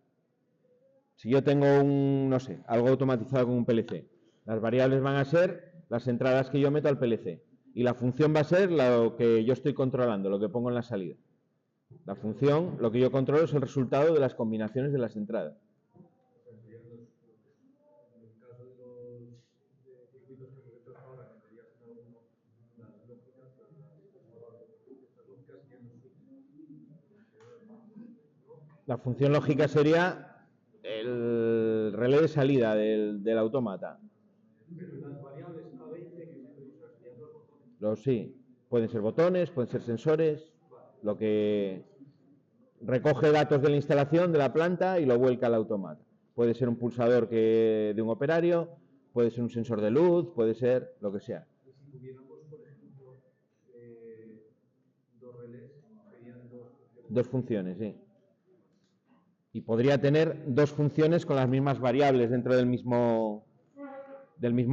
Si yo tengo no sé, algo automatizado con un PLC, las variables van a ser las entradas que yo meto al PLC. Y la función va a ser lo que yo estoy controlando, lo que pongo en la salida. La función, lo que yo controlo es el resultado de las combinaciones de las entradas. En el caso de los circuitos que hemos hecho hasta ahora, que serían las lógicas, estas lógicas que nos La función lógica sería el relé de salida del autómata. Pero las variables A, B y C, que serían los botones. Sí, pueden ser botones, pueden ser sensores, lo que recoge datos de la instalación de la planta y lo vuelca al autómata. Puede ser un pulsador de un operario, puede ser un sensor de luz, puede ser lo que sea. Y si tuviéramos, por ejemplo, dos relés, serían dos funciones, sí. Y podría tener dos funciones con las mismas variables dentro del mismo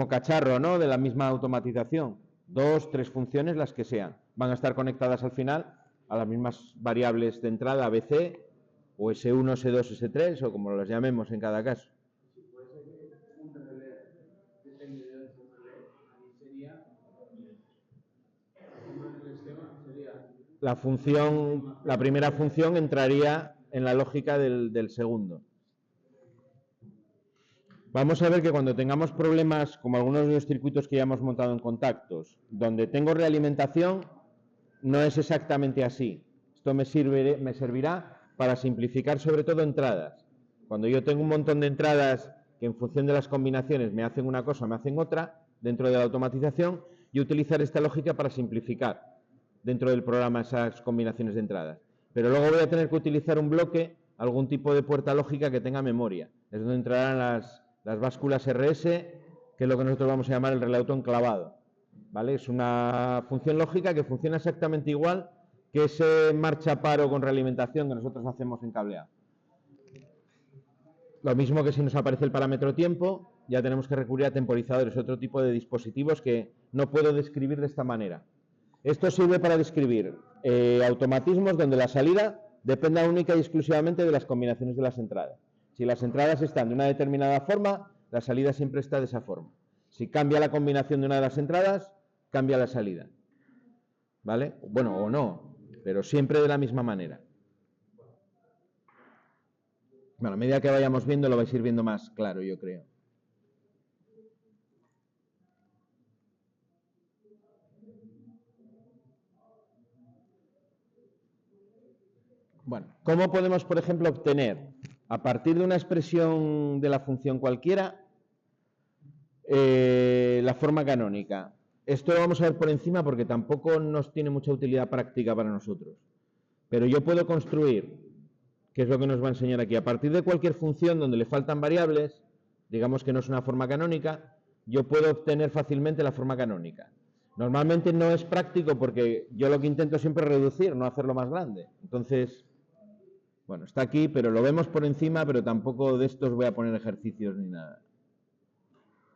cacharro, ¿no? De la misma automatización. 2, 3 funciones, las que sean. Van a estar conectadas al final a las mismas variables de entrada ABC o S1, S2, S3 o como las llamemos en cada caso. Si fuese un relé dependiente de ese relé, ahí sería el esquema sería la primera función entraría en la lógica del segundo. Vamos a ver que cuando tengamos problemas, como algunos de los circuitos que ya hemos montado en contactos, donde tengo realimentación, no es exactamente así. Esto me servirá para simplificar sobre todo entradas. Cuando yo tengo un montón de entradas que en función de las combinaciones me hacen una cosa, me hacen otra, dentro de la automatización, y utilizar esta lógica para simplificar dentro del programa esas combinaciones de entradas. Pero luego voy a tener que utilizar un bloque, algún tipo de puerta lógica que tenga memoria. Es donde entrarán las básculas RS, que es lo que nosotros vamos a llamar el relé autoenclavado. ¿Vale? Es una función lógica que funciona exactamente igual que ese marcha paro con realimentación que nosotros hacemos en cableado. Lo mismo que si nos aparece el parámetro tiempo, ya tenemos que recurrir a temporizadores, otro tipo de dispositivos que no puedo describir de esta manera. Esto sirve para describir automatismos donde la salida dependa única y exclusivamente de las combinaciones de las entradas. Si las entradas están de una determinada forma, la salida siempre está de esa forma. Si cambia la combinación de una de las entradas, cambia la salida. ¿Vale? Bueno, o no, pero siempre de la misma manera. Bueno, a medida que vayamos viendo, lo vais a ir viendo más claro, yo creo. Bueno, ¿cómo podemos, por ejemplo, obtener, a partir de una expresión de la función cualquiera, la forma canónica? Esto lo vamos a ver por encima porque tampoco nos tiene mucha utilidad práctica para nosotros. Pero yo puedo construir, que es lo que nos va a enseñar aquí, a partir de cualquier función donde le faltan variables, digamos que no es una forma canónica, yo puedo obtener fácilmente la forma canónica. Normalmente no es práctico porque yo lo que intento siempre es reducir, no hacerlo más grande. Entonces, bueno, está aquí, pero lo vemos por encima, pero tampoco de estos voy a poner ejercicios ni nada.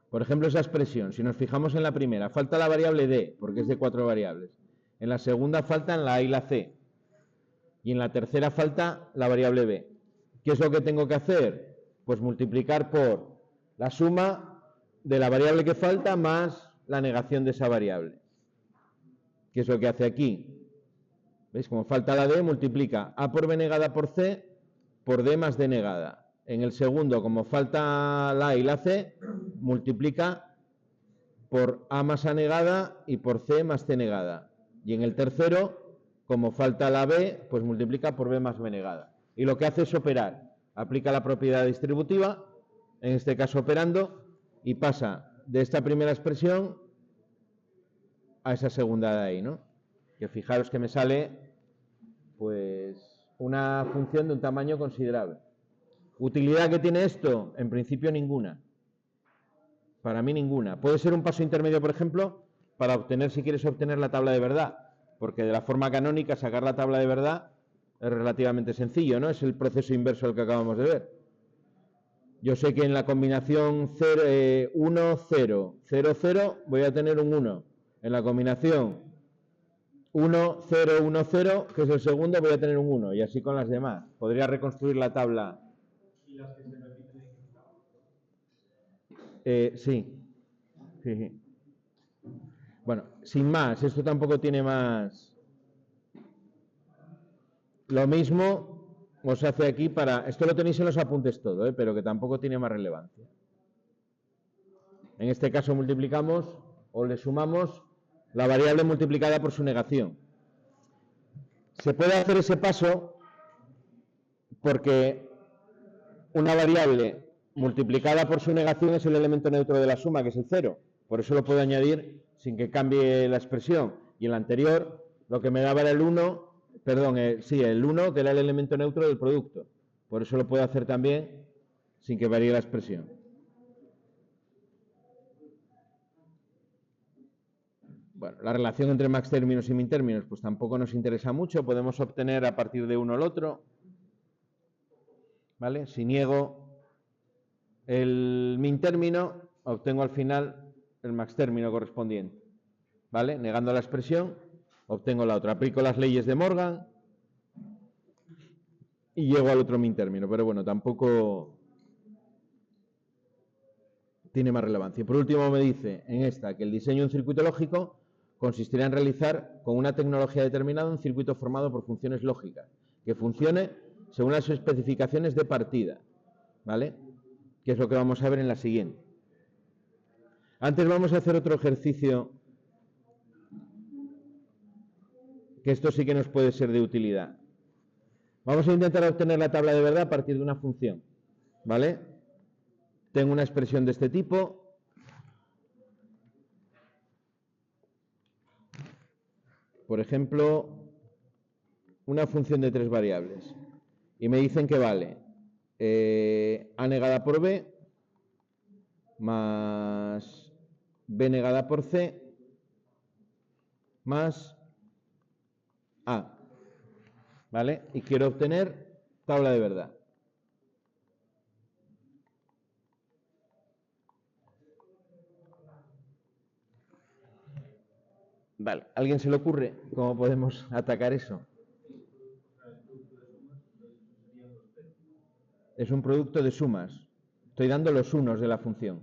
Por ejemplo, esa expresión, si nos fijamos en la primera, falta la variable d, porque es de 4 variables. En la segunda faltan la a y la c. Y en la tercera falta la variable b. ¿Qué es lo que tengo que hacer? Pues multiplicar por la suma de la variable que falta más la negación de esa variable. ¿Qué es lo que hace aquí? ¿Veis? Como falta la d, multiplica a por b negada por c por d más d negada. En el segundo, como falta la a y la c, multiplica por a más a negada y por c más c negada. Y en el tercero, como falta la b, pues multiplica por b más b negada. Y lo que hace es operar. Aplica la propiedad distributiva, en este caso operando, y pasa de esta primera expresión a esa segunda de ahí, ¿no? Que fijaros que me sale, pues, una función de un tamaño considerable. ¿Utilidad que tiene esto? En principio ninguna. Para mí ninguna. Puede ser un paso intermedio, por ejemplo, para obtener, si quieres obtener la tabla de verdad, porque de la forma canónica sacar la tabla de verdad es relativamente sencillo, ¿no? Es el proceso inverso al que acabamos de ver. Yo sé que en la combinación 1, 0, 0, 0 voy a tener un 1. En la combinación 1, 0, 1, 0, que es el segundo, voy a tener un 1. Y así con las demás. Podría reconstruir la tabla. ¿Y las que se repiten en Sí. Bueno, sin más, esto tampoco tiene más. Lo mismo os hace aquí para... Esto lo tenéis en los apuntes todo, pero que tampoco tiene más relevancia. En este caso multiplicamos o le sumamos la variable multiplicada por su negación. Se puede hacer ese paso porque una variable multiplicada por su negación es el elemento neutro de la suma, que es el 0. Por eso lo puedo añadir sin que cambie la expresión. Y el anterior, lo que me daba era el 1, perdón, el 1, que era el elemento neutro del producto. Por eso lo puedo hacer también sin que varíe la expresión. Bueno, la relación entre max términos y min términos, pues tampoco nos interesa mucho. Podemos obtener a partir de uno el otro. ¿Vale? Si niego el min término, obtengo al final el max término correspondiente. ¿Vale? Negando la expresión, obtengo la otra. Aplico las leyes de Morgan y llego al otro min término. Pero bueno, tampoco tiene más relevancia. Y por último me dice en esta que el diseño de un circuito lógico consistirá en realizar con una tecnología determinada un circuito formado por funciones lógicas que funcione según las especificaciones de partida. ¿Vale? Que es lo que vamos a ver en la siguiente. Antes vamos a hacer otro ejercicio, que esto sí que nos puede ser de utilidad. Vamos a intentar obtener la tabla de verdad a partir de una función. ¿Vale? Tengo una expresión de este tipo. Por ejemplo, una función de 3 variables. Y me dicen que vale a negada por b más b negada por c más a. ¿Vale? Y quiero obtener tabla de verdad. Vale, ¿a alguien se le ocurre cómo podemos atacar eso? Es un producto de sumas. Estoy dando los unos de la función.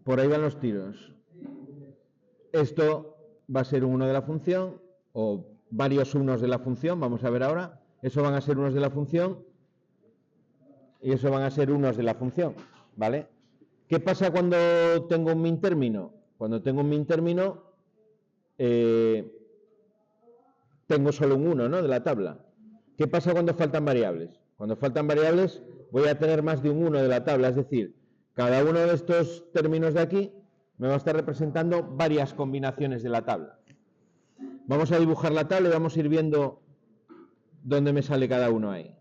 Por ahí van los tiros. Esto va a ser un 1 de la función, o varios unos de la función, vamos a ver ahora. Eso van a ser unos de la función, y eso van a ser unos de la función, ¿vale? ¿Qué pasa cuando tengo un min término? Cuando tengo un min término, tengo solo un 1, ¿no?, de la tabla. ¿Qué pasa cuando faltan variables? Cuando faltan variables, voy a tener más de un 1 de la tabla, es decir, cada uno de estos términos de aquí me va a estar representando varias combinaciones de la tabla. Vamos a dibujar la tabla y vamos a ir viendo dónde me sale cada uno ahí.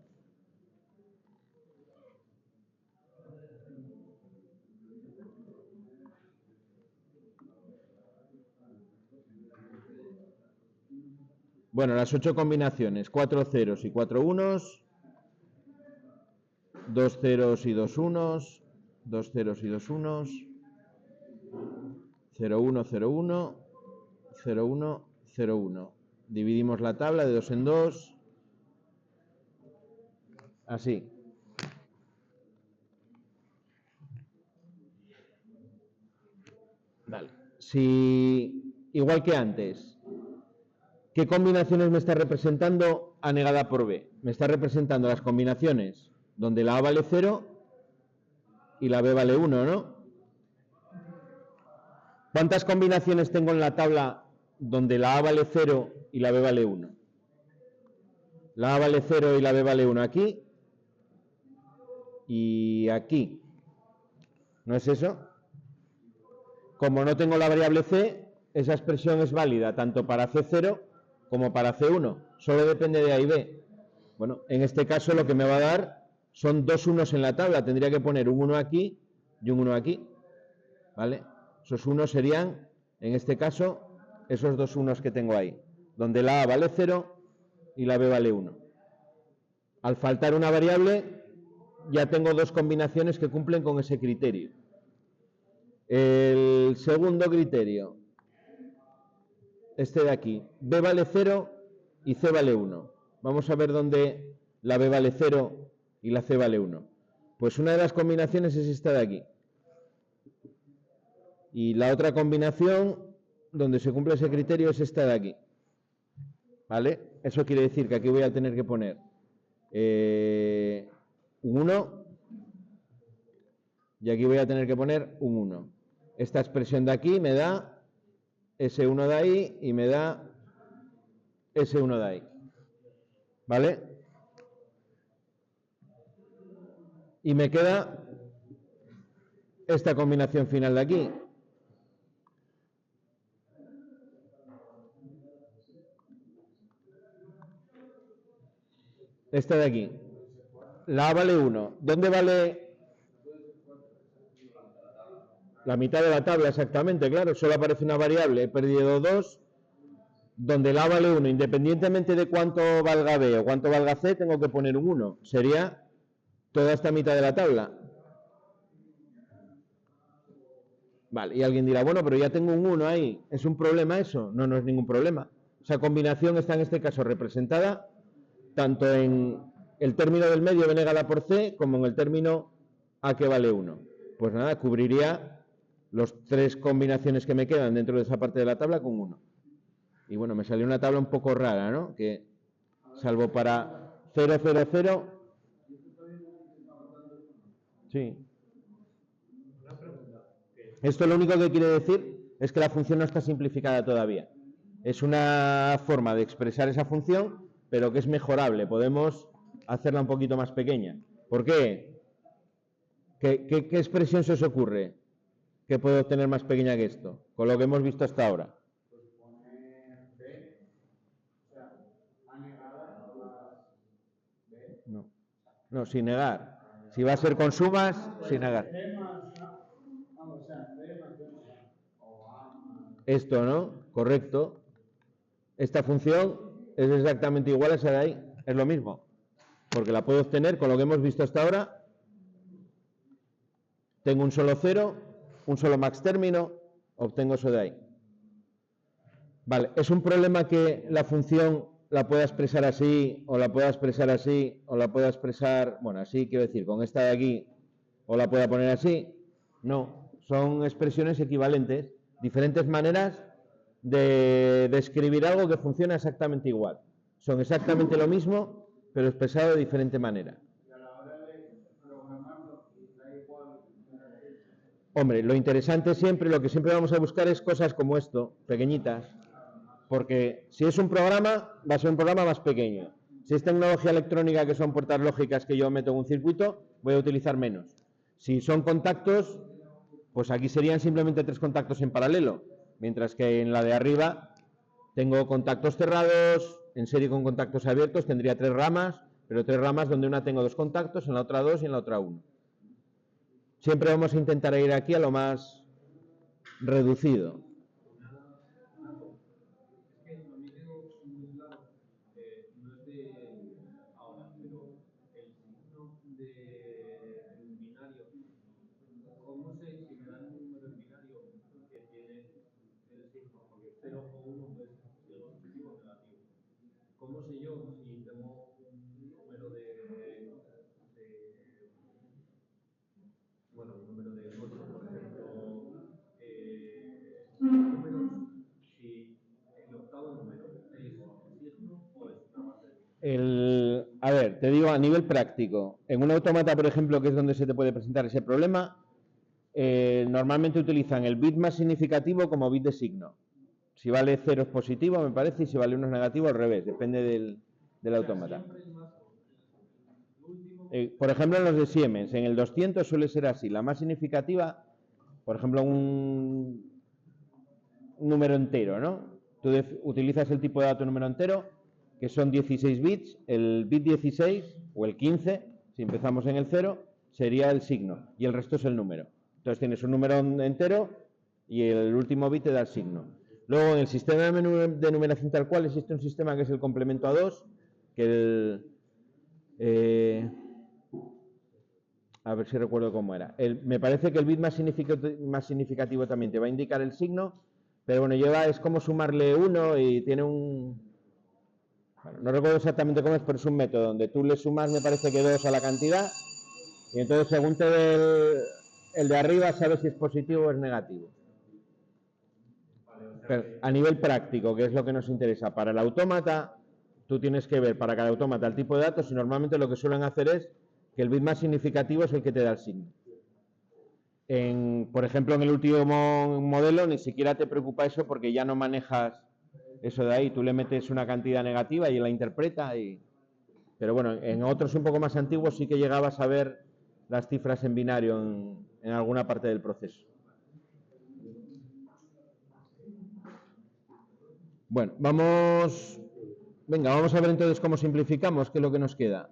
Bueno, las 8 combinaciones, 4 ceros y 4 unos, 2 ceros y 2 unos, 2 ceros y 2 unos, 0, 1, 0, 1, 0, 1, 0, 1. Dividimos la tabla de 2 en 2, así. Vale. Si, igual que antes, ¿qué combinaciones me está representando A negada por B? Me está representando las combinaciones donde la A vale 0 y la B vale 1, ¿no? ¿Cuántas combinaciones tengo en la tabla donde la A vale 0 y la B vale 1? La A vale 0 y la B vale 1 aquí y aquí. ¿No es eso? Como no tengo la variable C, esa expresión es válida tanto para C0 como para C1. Solo depende de A y B. Bueno, en este caso lo que me va a dar son dos unos en la tabla. Tendría que poner un 1 aquí y un 1 aquí. ¿Vale? Esos unos serían, en este caso, esos dos unos que tengo ahí, donde la A vale 0 y la B vale 1. Al faltar una variable, ya tengo dos combinaciones que cumplen con ese criterio. El segundo criterio, este de aquí, B vale 0 y C vale 1. Vamos a ver dónde la B vale 0 y la C vale 1. Pues una de las combinaciones es esta de aquí. Y la otra combinación donde se cumple ese criterio es esta de aquí. ¿Vale? Eso quiere decir que aquí voy a tener que poner un 1 y aquí voy a tener que poner un 1. Esta expresión de aquí me da ese 1 de ahí y me da ese 1 de ahí. ¿Vale? Y me queda esta combinación final de aquí. Esta de aquí. La A vale 1. ¿Dónde vale? La mitad de la tabla, exactamente, claro. Solo aparece una variable. He perdido 2. Donde la A vale 1, independientemente de cuánto valga B o cuánto valga C, tengo que poner un 1. Sería toda esta mitad de la tabla. Vale, y alguien dirá, bueno, pero ya tengo un 1 ahí. ¿Es un problema eso? No, no es ningún problema. Esa combinación está en este caso representada tanto en el término del medio B negada por C como en el término A que vale 1. Pues nada, cubriría las tres combinaciones que me quedan dentro de esa parte de la tabla con 1. Y bueno, me salió una tabla un poco rara, ¿no? Que salvo para 0, 0, 0. Sí. Esto lo único que quiere decir es que la función no está simplificada todavía. Es una forma de expresar esa función, pero que es mejorable. Podemos hacerla un poquito más pequeña. ¿Por qué? ¿Qué expresión se os ocurre que puedo obtener más pequeña que esto? Con lo que hemos visto hasta ahora. No, sin negar. Si va a ser con sumas, sin negar. Esto, ¿no? Correcto. Esta función es exactamente igual a esa de ahí. Es lo mismo. Porque la puedo obtener con lo que hemos visto hasta ahora. Tengo un solo 0 un solo max término, obtengo eso de ahí. Vale, es un problema que la función la pueda expresar así, o la pueda expresar así, o la pueda expresar, bueno, así quiero decir, con esta de aquí, o la pueda poner así. No, son expresiones equivalentes, diferentes maneras de escribir algo que funciona exactamente igual. Son exactamente lo mismo, pero expresado de diferente manera. Y a la hora de programarlo, da igual. Hombre, lo interesante siempre, lo que siempre vamos a buscar es cosas como esto, pequeñitas, porque si es un programa, va a ser un programa más pequeño. Si es tecnología electrónica, que son puertas lógicas que yo meto en un circuito, voy a utilizar menos. Si son contactos, pues aquí serían simplemente 3 contactos en paralelo, mientras que en la de arriba tengo contactos cerrados, en serie con contactos abiertos, tendría 3 ramas, pero 3 ramas donde una tengo 2 contactos, en la otra 2 y en la otra 1. Siempre vamos a intentar ir aquí a lo más reducido. Es que a mí quedó muy claro, no es de ahora, pero el signo del binario, ¿cómo sé si me dan un número en binario que tiene el signo? Porque 0 o 1 puede ser positivo o negativo. ¿Cómo sé yo si tengo un número bueno, un número de 8, por ejemplo, números, si el octavo número es signo o es una base? A ver, te digo a nivel práctico. En un autómata, por ejemplo, que es donde se te puede presentar ese problema, normalmente utilizan el bit más significativo como bit de signo. Si vale 0 es positivo, me parece, y si vale 1 es negativo, al revés, depende del autómata. Por ejemplo, en los de Siemens, en el 200 suele ser así. La más significativa, por ejemplo, un número entero, ¿no? Tú utilizas el tipo de dato número entero, que son 16 bits. El bit 16 o el 15, si empezamos en el 0, sería el signo y el resto es el número. Entonces tienes un número entero y el último bit te da el signo. Luego en el sistema de numeración tal cual existe un sistema que es el complemento a 2, que a ver si recuerdo cómo era. Me parece que el bit más significativo también te va a indicar el signo, pero bueno, es como sumarle 1 y tiene un... Bueno, no recuerdo exactamente cómo es, pero es un método donde tú le sumas, me parece que 2 a la cantidad, y entonces según te dé el de arriba, sabes si es positivo o es negativo. Pero a nivel práctico, que es lo que nos interesa, para el autómata, tú tienes que ver para cada autómata el tipo de datos y normalmente lo que suelen hacer es que el bit más significativo es el que te da el signo. Por ejemplo, en el último modelo ni siquiera te preocupa eso porque ya no manejas eso de ahí. Tú le metes una cantidad negativa y la interpreta. Pero bueno, en otros un poco más antiguos sí que llegabas a ver las cifras en binario en alguna parte del proceso. Bueno, vamos a ver entonces cómo simplificamos, qué es lo que nos queda.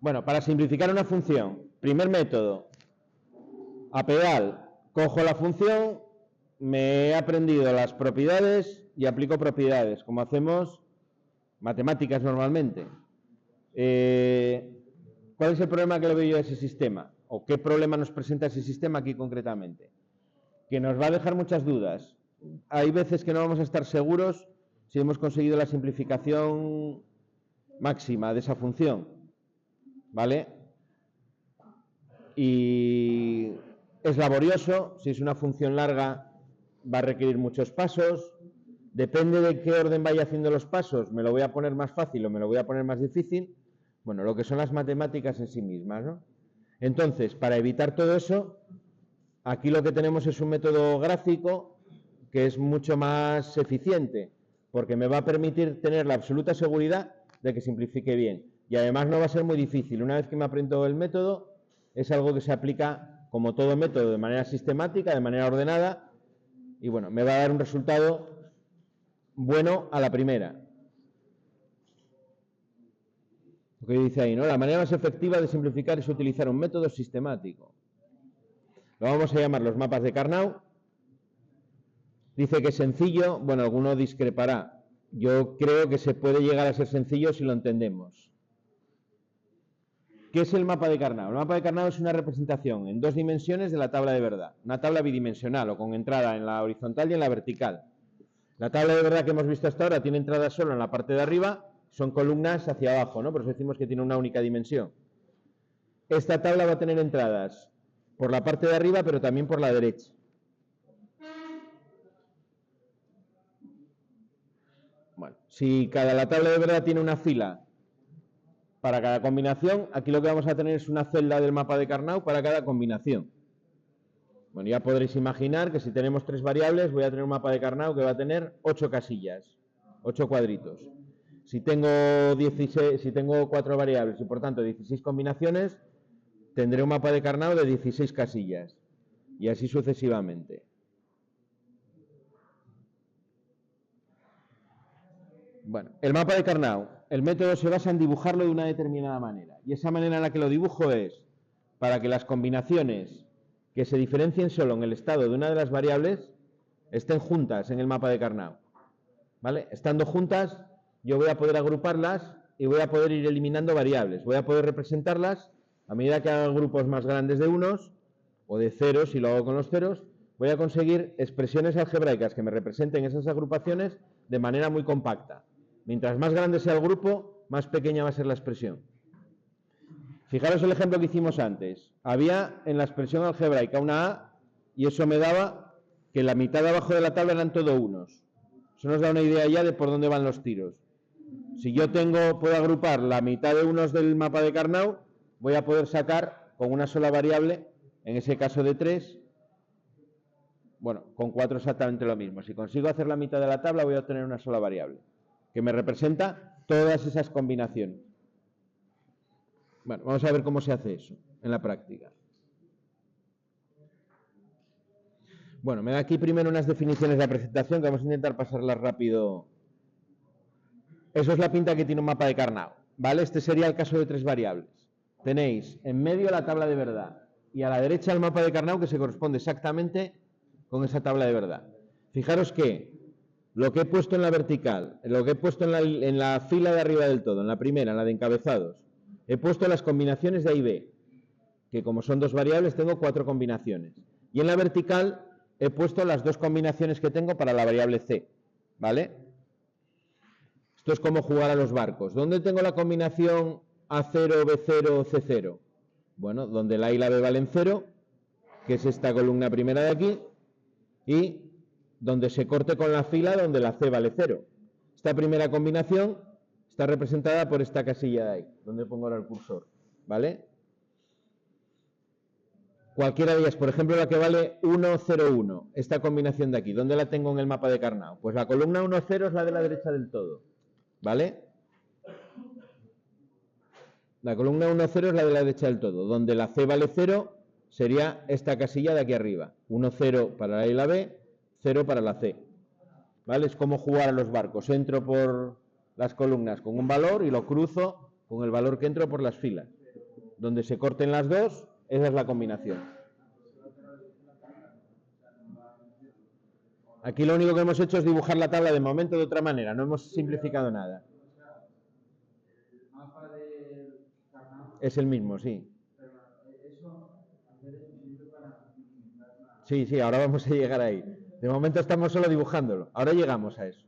Bueno, para simplificar una función, primer método, a pedal, cojo la función, me he aprendido las propiedades y aplico propiedades, como hacemos matemáticas normalmente. ¿Cuál es el problema que le veo yo a ese sistema? ¿O qué problema nos presenta ese sistema aquí concretamente? Que nos va a dejar muchas dudas. Hay veces que no vamos a estar seguros si hemos conseguido la simplificación máxima de esa función, ¿vale? Y es laborioso, si es una función larga va a requerir muchos pasos, depende de qué orden vaya haciendo los pasos, me lo voy a poner más fácil o me lo voy a poner más difícil, bueno, lo que son las matemáticas en sí mismas, ¿no? Entonces, para evitar todo eso, aquí lo que tenemos es un método gráfico que es mucho más eficiente, porque me va a permitir tener la absoluta seguridad de que simplifique bien. Y además no va a ser muy difícil. Una vez que me aprendo el método, es algo que se aplica como todo método, de manera sistemática, de manera ordenada, y bueno, me va a dar un resultado bueno a la primera. Lo que dice ahí, ¿no? La manera más efectiva de simplificar es utilizar un método sistemático. Lo vamos a llamar los mapas de Carnot. Dice que es sencillo, bueno, alguno discrepará. Yo creo que se puede llegar a ser sencillo si lo entendemos. ¿Qué es el mapa de Carnot? El mapa de Carnot es una representación en 2 dimensiones de la tabla de verdad. Una tabla bidimensional o con entrada en la horizontal y en la vertical. La tabla de verdad que hemos visto hasta ahora tiene entrada solo en la parte de arriba, son columnas hacia abajo, ¿no? Por eso decimos que tiene una única dimensión. Esta tabla va a tener entradas por la parte de arriba, pero también por la derecha. Bueno, si la tabla de verdad tiene una fila para cada combinación, aquí lo que vamos a tener es una celda del mapa de Carnot para cada combinación. Bueno, ya podréis imaginar que si tenemos 3 variables, voy a tener un mapa de Carnot que va a tener 8 casillas, 8 cuadritos. Si tengo 4 variables y por tanto 16 combinaciones, tendré un mapa de Carnot de 16 casillas. Y así sucesivamente. Bueno, el mapa de Carnot, el método se basa en dibujarlo de una determinada manera. Y esa manera en la que lo dibujo es para que las combinaciones que se diferencien solo en el estado de una de las variables estén juntas en el mapa de Carnot. ¿Vale? Estando juntas, yo voy a poder agruparlas y voy a poder ir eliminando variables. Voy a poder representarlas a medida que haga grupos más grandes de unos o de ceros, si lo hago con los ceros, voy a conseguir expresiones algebraicas que me representen esas agrupaciones de manera muy compacta. Mientras más grande sea el grupo, más pequeña va a ser la expresión. Fijaros el ejemplo que hicimos antes. Había en la expresión algebraica una A y eso me daba que la mitad de abajo de la tabla eran todo unos. Eso nos da una idea ya de por dónde van los tiros. Si yo puedo agrupar la mitad de unos del mapa de Carnot, voy a poder sacar con una sola variable, en ese caso de 3, bueno, con 4 exactamente lo mismo. Si consigo hacer la mitad de la tabla, voy a obtener una sola variable, que me representa todas esas combinaciones. Bueno, vamos a ver cómo se hace eso en la práctica. Bueno, me da aquí primero unas definiciones de la presentación que vamos a intentar pasarlas rápido. Eso es la pinta que tiene un mapa de Carnot, ¿vale? Este sería el caso de 3 variables. Tenéis en medio la tabla de verdad y a la derecha el mapa de Carnot que se corresponde exactamente con esa tabla de verdad. Fijaros que lo que he puesto en la vertical, lo que he puesto en la fila de arriba del todo, en la primera, en la de encabezados, he puesto las combinaciones de A y B, que como son 2 variables tengo 4 combinaciones. Y en la vertical he puesto las 2 combinaciones que tengo para la variable C, ¿vale? Esto es como jugar a los barcos. ¿Dónde tengo la combinación A0, B0, C0? Bueno, donde la A y la B valen 0, que es esta columna primera de aquí, y donde se corte con la fila donde la C vale 0. Esta primera combinación está representada por esta casilla de ahí, donde pongo ahora el cursor, ¿vale? Cualquiera de ellas, por ejemplo, la que vale 1, 0, 1, esta combinación de aquí, ¿dónde la tengo en el mapa de Carnot? Pues la columna 1, 0 es la de la derecha del todo, ¿vale? La columna 1, 0 es la de la derecha del todo, donde la C vale 0 sería esta casilla de aquí arriba, 1, 0 para la A y la B, 0 para la C, ¿vale? Es como jugar a los barcos, entro por las columnas con un valor y lo cruzo con el valor que entro por las filas. Donde se corten las dos, esa es la combinación. Aquí lo único que hemos hecho es dibujar la tabla de momento de otra manera, no hemos simplificado nada. El mapa de Carnot. Es el mismo, sí. Pero eso, hacer eso sirve para minimizar la... Sí, ahora vamos a llegar ahí. De momento estamos solo dibujándolo. Ahora llegamos a eso.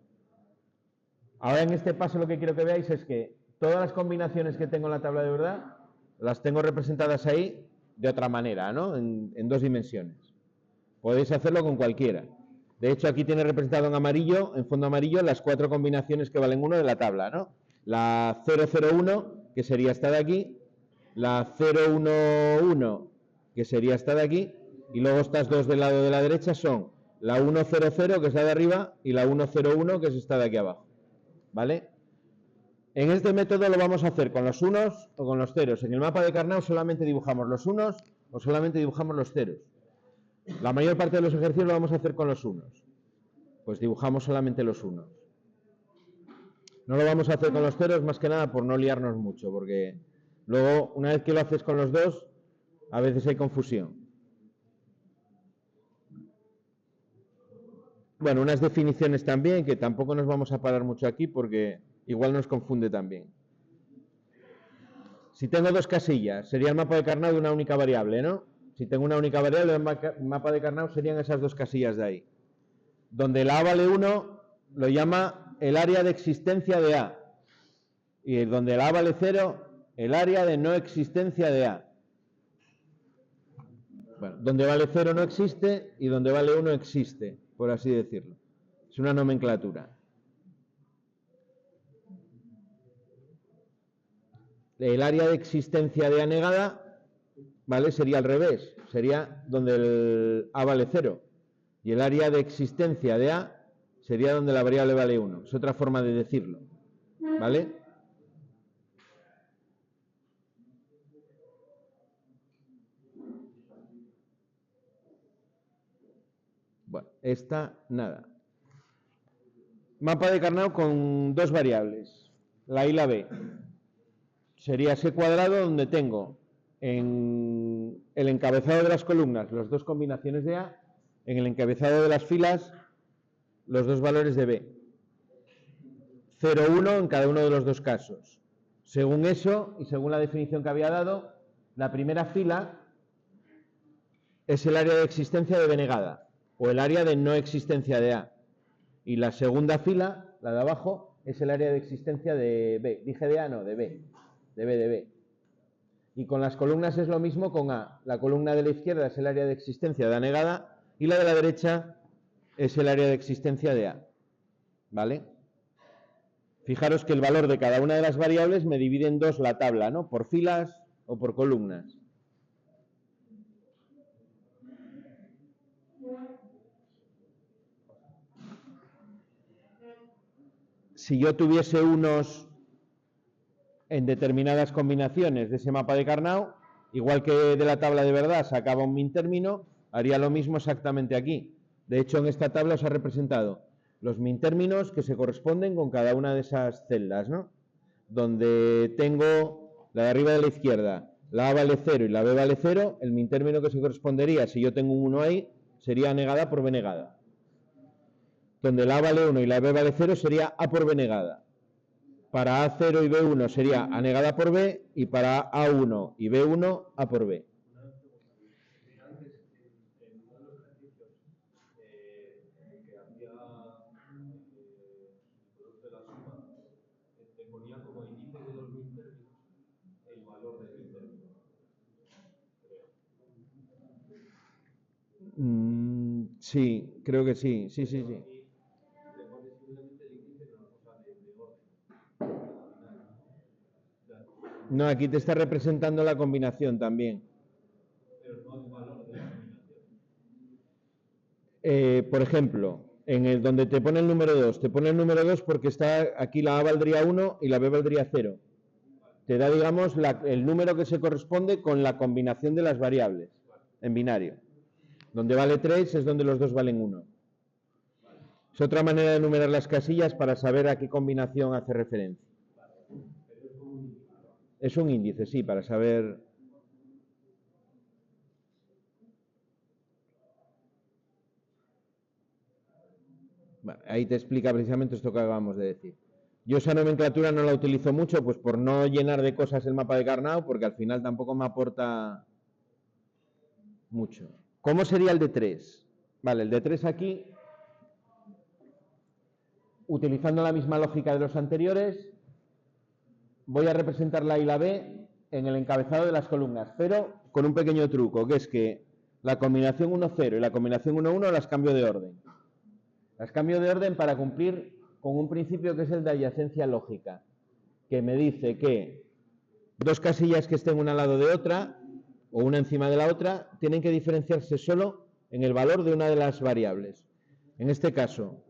Ahora en este paso lo que quiero que veáis es que todas las combinaciones que tengo en la tabla de verdad las tengo representadas ahí de otra manera, ¿no? En 2 dimensiones. Podéis hacerlo con cualquiera. De hecho, aquí tiene representado en amarillo, en fondo amarillo, las 4 combinaciones que valen 1 de la tabla, ¿no? La 001, que sería esta de aquí, la 011, que sería esta de aquí, y luego estas dos del lado de la derecha son la 100, que es la de arriba, y la 101, que es esta de aquí abajo, ¿vale? En este método lo vamos a hacer con los unos o con los ceros. En el mapa de Carnot solamente dibujamos los unos o solamente dibujamos los ceros. La mayor parte de los ejercicios lo vamos a hacer con los unos. Pues dibujamos solamente los unos. No lo vamos a hacer con los ceros más que nada por no liarnos mucho, porque luego, una vez que lo haces con los dos, a veces hay confusión. Bueno, unas definiciones también, que tampoco nos vamos a parar mucho aquí porque igual nos confunde también. Si tengo dos casillas, sería el mapa de Carnot de una única variable, ¿no? Si tengo una única variable, el mapa de Carnot serían esas dos casillas de ahí. Donde la A vale 1, lo llama el área de existencia de A. Y donde la A vale 0, el área de no existencia de A. Bueno, donde vale 0 no existe y donde vale 1 existe, por así decirlo. Es una nomenclatura. El área de existencia de A negada, ¿vale? Sería al revés. Sería donde el A vale 0. Y el área de existencia de A sería donde la variable vale 1. Es otra forma de decirlo, ¿vale? Bueno, esta, nada. Mapa de Carnot con dos variables, la A y la B. Sería ese cuadrado donde tengo en el encabezado de las columnas las dos combinaciones de A, en el encabezado de las filas los dos valores de B. 0, 1 en cada uno de los dos casos. Según eso, y según la definición que había dado, la primera fila es el área de existencia de B negada, o el área de no existencia de A. Y la segunda fila, la de abajo, es el área de existencia de B. ¿Dije de A? No, de B. De B. Y con las columnas es lo mismo con A. La columna de la izquierda es el área de existencia de A negada y la de la derecha es el área de existencia de A. ¿Vale? Fijaros que el valor de cada una de las variables me divide en dos la tabla, ¿no? Por filas o por columnas. Si yo tuviese unos en determinadas combinaciones de ese mapa de Carnot, igual que de la tabla de verdad sacaba un min término, haría lo mismo exactamente aquí. De hecho, en esta tabla os ha representado los min términos que se corresponden con cada una de esas celdas, ¿no? Donde tengo la de arriba de la izquierda, la A vale 0 y la B vale 0, el min término que se correspondería, si yo tengo un 1 ahí, sería A negada por B negada. Donde la A vale 1 y la B vale 0 sería A por B negada. Para A0 y B1 sería A negada por B, y para A1 y B1, A por B. Antes, en uno de los ejercicios que hacía el producto de la suma, te ponía como índice de los min términos el valor del min término. Sí, creo que sí. Sí. Y le pones simplemente el índice de una cosa de orden. No, aquí te está representando la combinación también. Pero no el valor de la combinación. Por ejemplo, en el donde te pone el número 2, te pone el número 2 porque está aquí la A valdría 1 y la B valdría 0. Te da, digamos, el número que se corresponde con la combinación de las variables en binario. Donde vale 3 es donde los dos valen 1. Es otra manera de enumerar las casillas para saber a qué combinación hace referencia. Es un índice, sí, para saber. Bueno, ahí te explica precisamente esto que acabamos de decir. Yo esa nomenclatura no la utilizo mucho, pues por no llenar de cosas el mapa de Carnot, porque al final tampoco me aporta mucho. ¿Cómo sería el de 3? Vale, el de 3 aquí, utilizando la misma lógica de los anteriores, voy a representar la A y la B en el encabezado de las columnas, pero con un pequeño truco, que es que la combinación 1-0 y la combinación 1-1 las cambio de orden. Las cambio de orden para cumplir con un principio que es el de adyacencia lógica, que me dice que dos casillas que estén una al lado de otra, o una encima de la otra, tienen que diferenciarse solo en el valor de una de las variables. En este caso,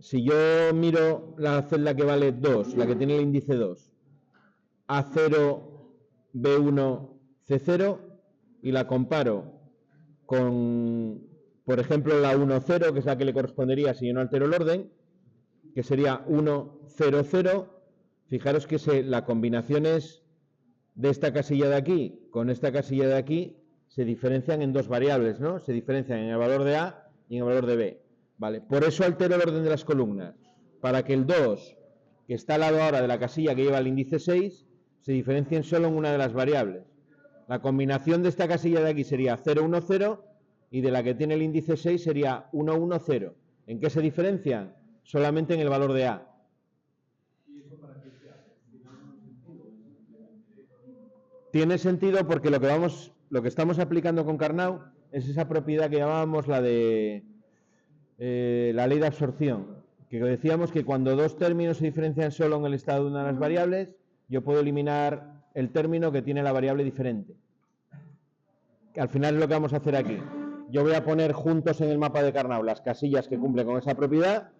si yo miro la celda que vale 2, la que tiene el índice 2, A0, B1, C0, y la comparo con, por ejemplo, la 1-0, que es la que le correspondería si yo no altero el orden, que sería 1-0-0, fijaros que la combinación es de esta casilla de aquí con esta casilla de aquí, se diferencian en dos variables, ¿no? Se diferencian en el valor de A y en el valor de B. ¿vale? Por eso altero el orden de las columnas, para que el 2, que está al lado ahora de la casilla que lleva el índice 6, se diferencien solo en una de las variables. La combinación de esta casilla de aquí sería 0, 1, 0, y de la que tiene el índice 6 sería 1, 1, 0. ¿En qué se diferencian? Solamente en el valor de A. ¿Y eso para qué se hace? ¿Tiene algún sentido? Tiene sentido porque lo que estamos aplicando con Carnot es esa propiedad que llamábamos la de la ley de absorción, que decíamos que cuando dos términos se diferencian solo en el estado de una de las variables, yo puedo eliminar el término que tiene la variable diferente. Que al final es lo que vamos a hacer aquí. Yo voy a poner juntos en el mapa de Carnot las casillas que cumplen con esa propiedad,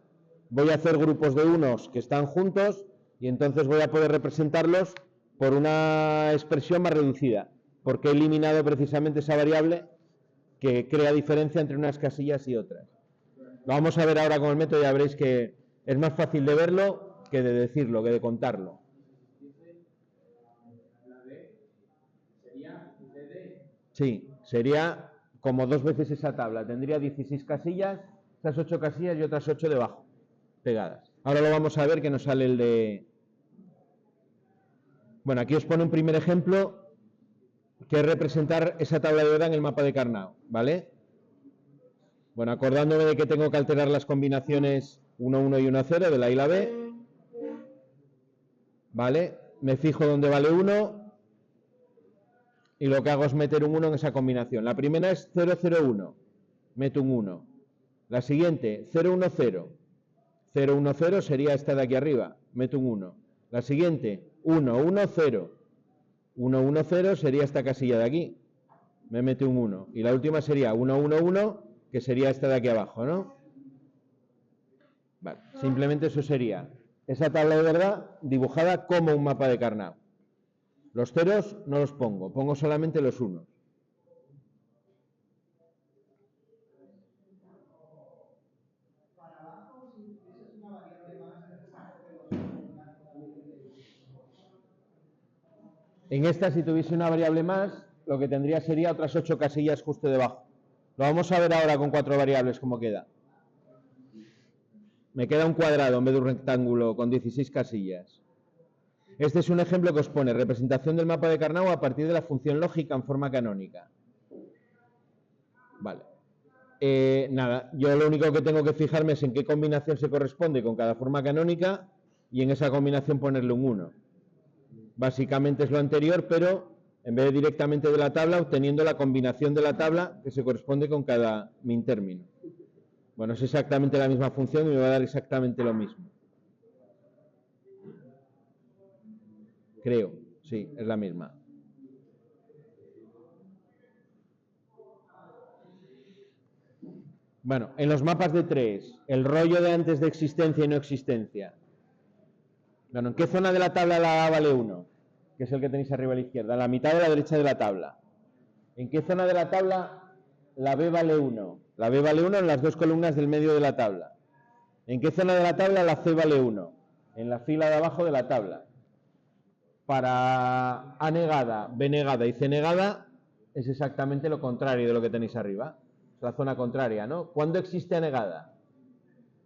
voy a hacer grupos de unos que están juntos y entonces voy a poder representarlos por una expresión más reducida, porque he eliminado precisamente esa variable que crea diferencia entre unas casillas y otras. Lo vamos a ver ahora con el método y ya veréis que es más fácil de verlo que de decirlo, que de contarlo. La B sería CD. Sí, sería como 2 veces esa tabla. Tendría 16 casillas, esas 8 casillas y otras 8 debajo, pegadas. Ahora lo vamos a ver que nos sale el de... Bueno, aquí os pone un primer ejemplo, que es representar esa tabla de verdad en el mapa de Carnot, ¿vale? Bueno, acordándome de que tengo que alterar las combinaciones 1, 1 y 1, 0 de la A y la B, ¿vale? Me fijo donde vale 1 y lo que hago es meter un 1 en esa combinación. La primera es 0, 0, 1, meto un 1. La siguiente, 0, 1, 0. 0, 1, 0 sería esta de aquí arriba, meto un 1. La siguiente, 1, 1, 0. 1, 1, 0 sería esta casilla de aquí, me mete un 1. Y la última sería 1, 1, 1, que sería esta de aquí abajo, ¿no? Vale, simplemente eso sería esa tabla de verdad dibujada como un mapa de Carnot. Los ceros no los pongo solamente los unos. Para abajo, si utilices una variable más en el caso de los En esta, si tuviese una variable más, lo que tendría sería otras 8 casillas justo debajo. Lo vamos a ver ahora con 4 variables cómo queda. Me queda un cuadrado en vez de un rectángulo con 16 casillas. Este es un ejemplo que os pone representación del mapa de Carnot a partir de la función lógica en forma canónica. Vale. Nada, yo lo único que tengo que fijarme es en qué combinación se corresponde con cada forma canónica y en esa combinación ponerle un 1. Básicamente es lo anterior, pero en vez de directamente de la tabla, obteniendo la combinación de la tabla que se corresponde con cada min término. Bueno, es exactamente la misma función y me va a dar exactamente lo mismo. Creo, sí, es la misma. Bueno, en los mapas de 3, el rollo de antes de existencia y no existencia. Bueno, ¿en qué zona de la tabla la A vale 1? Que es el que tenéis arriba a la izquierda, la mitad de la derecha de la tabla. ¿En qué zona de la tabla la B vale 1? La B vale 1 en las dos columnas del medio de la tabla. ¿En qué zona de la tabla la C vale 1? En la fila de abajo de la tabla. Para A negada, B negada y C negada es exactamente lo contrario de lo que tenéis arriba. Es la zona contraria, ¿no? ¿Cuándo existe A negada?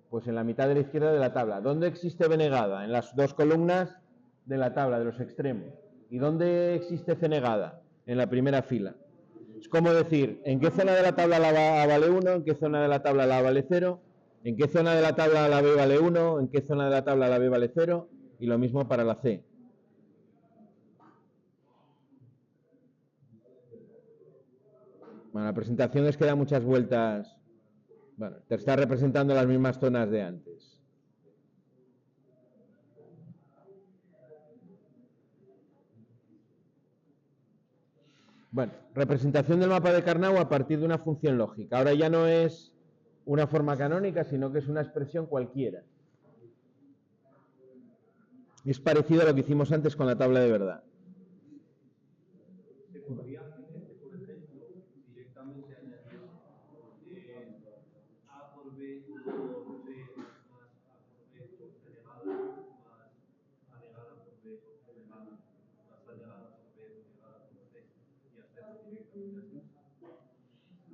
Pues en la mitad de la izquierda de la tabla. ¿Dónde existe B negada? En las dos columnas de la tabla, de los extremos. ¿Y dónde existe C negada? En la primera fila. Es como decir, ¿en qué zona de la tabla la A vale 1? ¿En qué zona de la tabla la A vale 0? ¿En qué zona de la tabla la B vale 1? ¿En qué zona de la tabla la B vale 0? Y lo mismo para la C. Bueno, la presentación es que da muchas vueltas. Bueno, te está representando las mismas zonas de antes. Bueno, representación del mapa de Carnot a partir de una función lógica. Ahora ya no es una forma canónica, sino que es una expresión cualquiera. Es parecido a lo que hicimos antes con la tabla de verdad. Se podría hacer, por ejemplo, directamente añadir A por B por C más A por B por C elevada más A negada por B por C elevada más A negada por B elevada por C y hacerlo directamente así.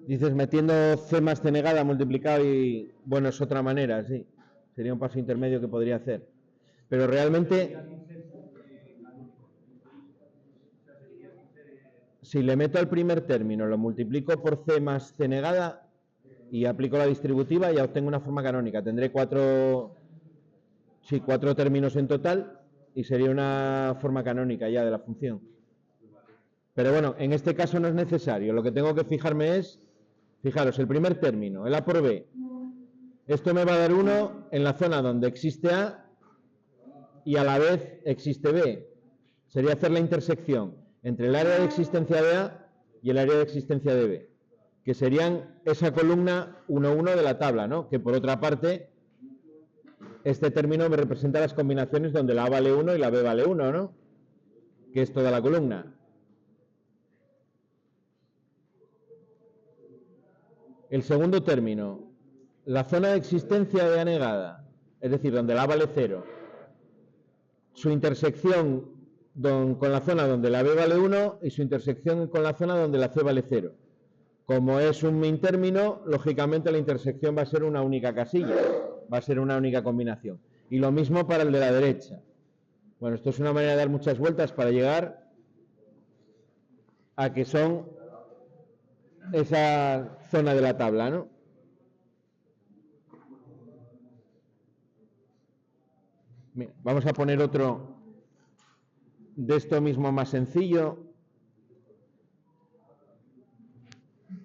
Dices metiendo C más C negada multiplicado y... Bueno, es otra manera, sí. Sería un paso intermedio que podría hacer. Pero realmente... Si le meto al primer término, lo multiplico por C más C negada y aplico la distributiva, ya obtengo una forma canónica. Tendré cuatro términos en total y sería una forma canónica ya de la función. Pero bueno, en este caso no es necesario. Lo que tengo que fijarme es, fijaros, el primer término, el A por B. Esto me va a dar 1 en la zona donde existe A y a la vez existe B. Sería hacer la intersección entre el área de existencia de A y el área de existencia de B, que serían esa columna 1, 1 de la tabla, ¿no? Que por otra parte, este término me representa las combinaciones donde la A vale 1 y la B vale 1, ¿no? Que es toda la columna. El segundo término, la zona de existencia de A negada, es decir, donde la A vale 0, su intersección con la zona donde la B vale 1 y su intersección con la zona donde la C vale 0. Como es un min término, lógicamente la intersección va a ser una única casilla, va a ser una única combinación. Y lo mismo para el de la derecha. Bueno, esto es una manera de dar muchas vueltas para llegar a que son esa zona de la tabla, ¿no? Mira, vamos a poner otro de esto mismo más sencillo,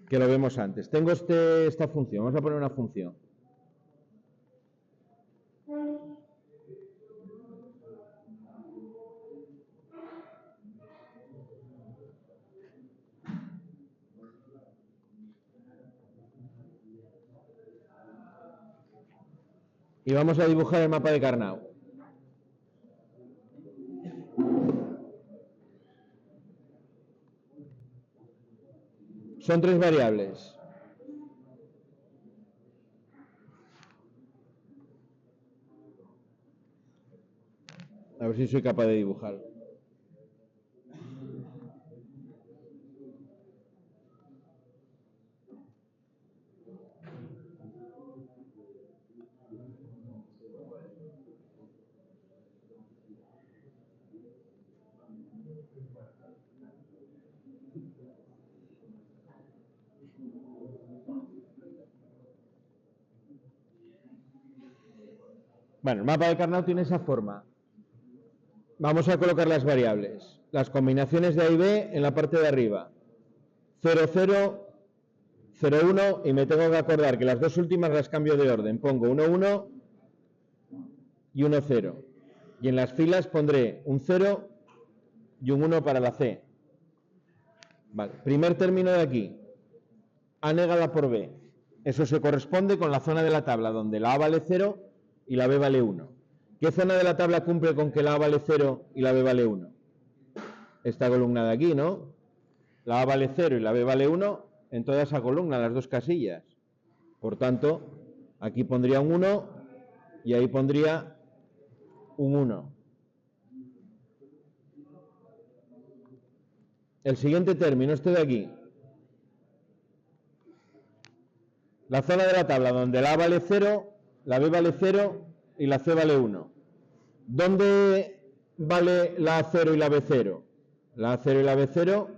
que lo vemos antes. Tengo esta función, vamos a poner una función. Y vamos a dibujar el mapa de Carnot. Son 3 variables. A ver si soy capaz de dibujarlo. Bueno, el mapa de Carnot tiene esa forma. Vamos a colocar las variables. Las combinaciones de A y B en la parte de arriba. 0, 0, 0, 1 y me tengo que acordar que las dos últimas las cambio de orden. Pongo 1, 1 y 1, 0. Y en las filas pondré un 0 y un 1 para la C. Vale. Primer término de aquí. A negada por B. Eso se corresponde con la zona de la tabla donde la A vale 0 y la B vale 1. ¿Qué zona de la tabla cumple con que la A vale 0 y la B vale 1? Esta columna de aquí, ¿no? La A vale 0 y la B vale 1 en toda esa columna, las dos casillas. Por tanto, aquí pondría un 1 y ahí pondría un 1. El siguiente término, este de aquí. La zona de la tabla donde la A vale 0, la B vale 0 y la C vale 1. ¿Dónde vale la A0 y la B0? La A0 y la B0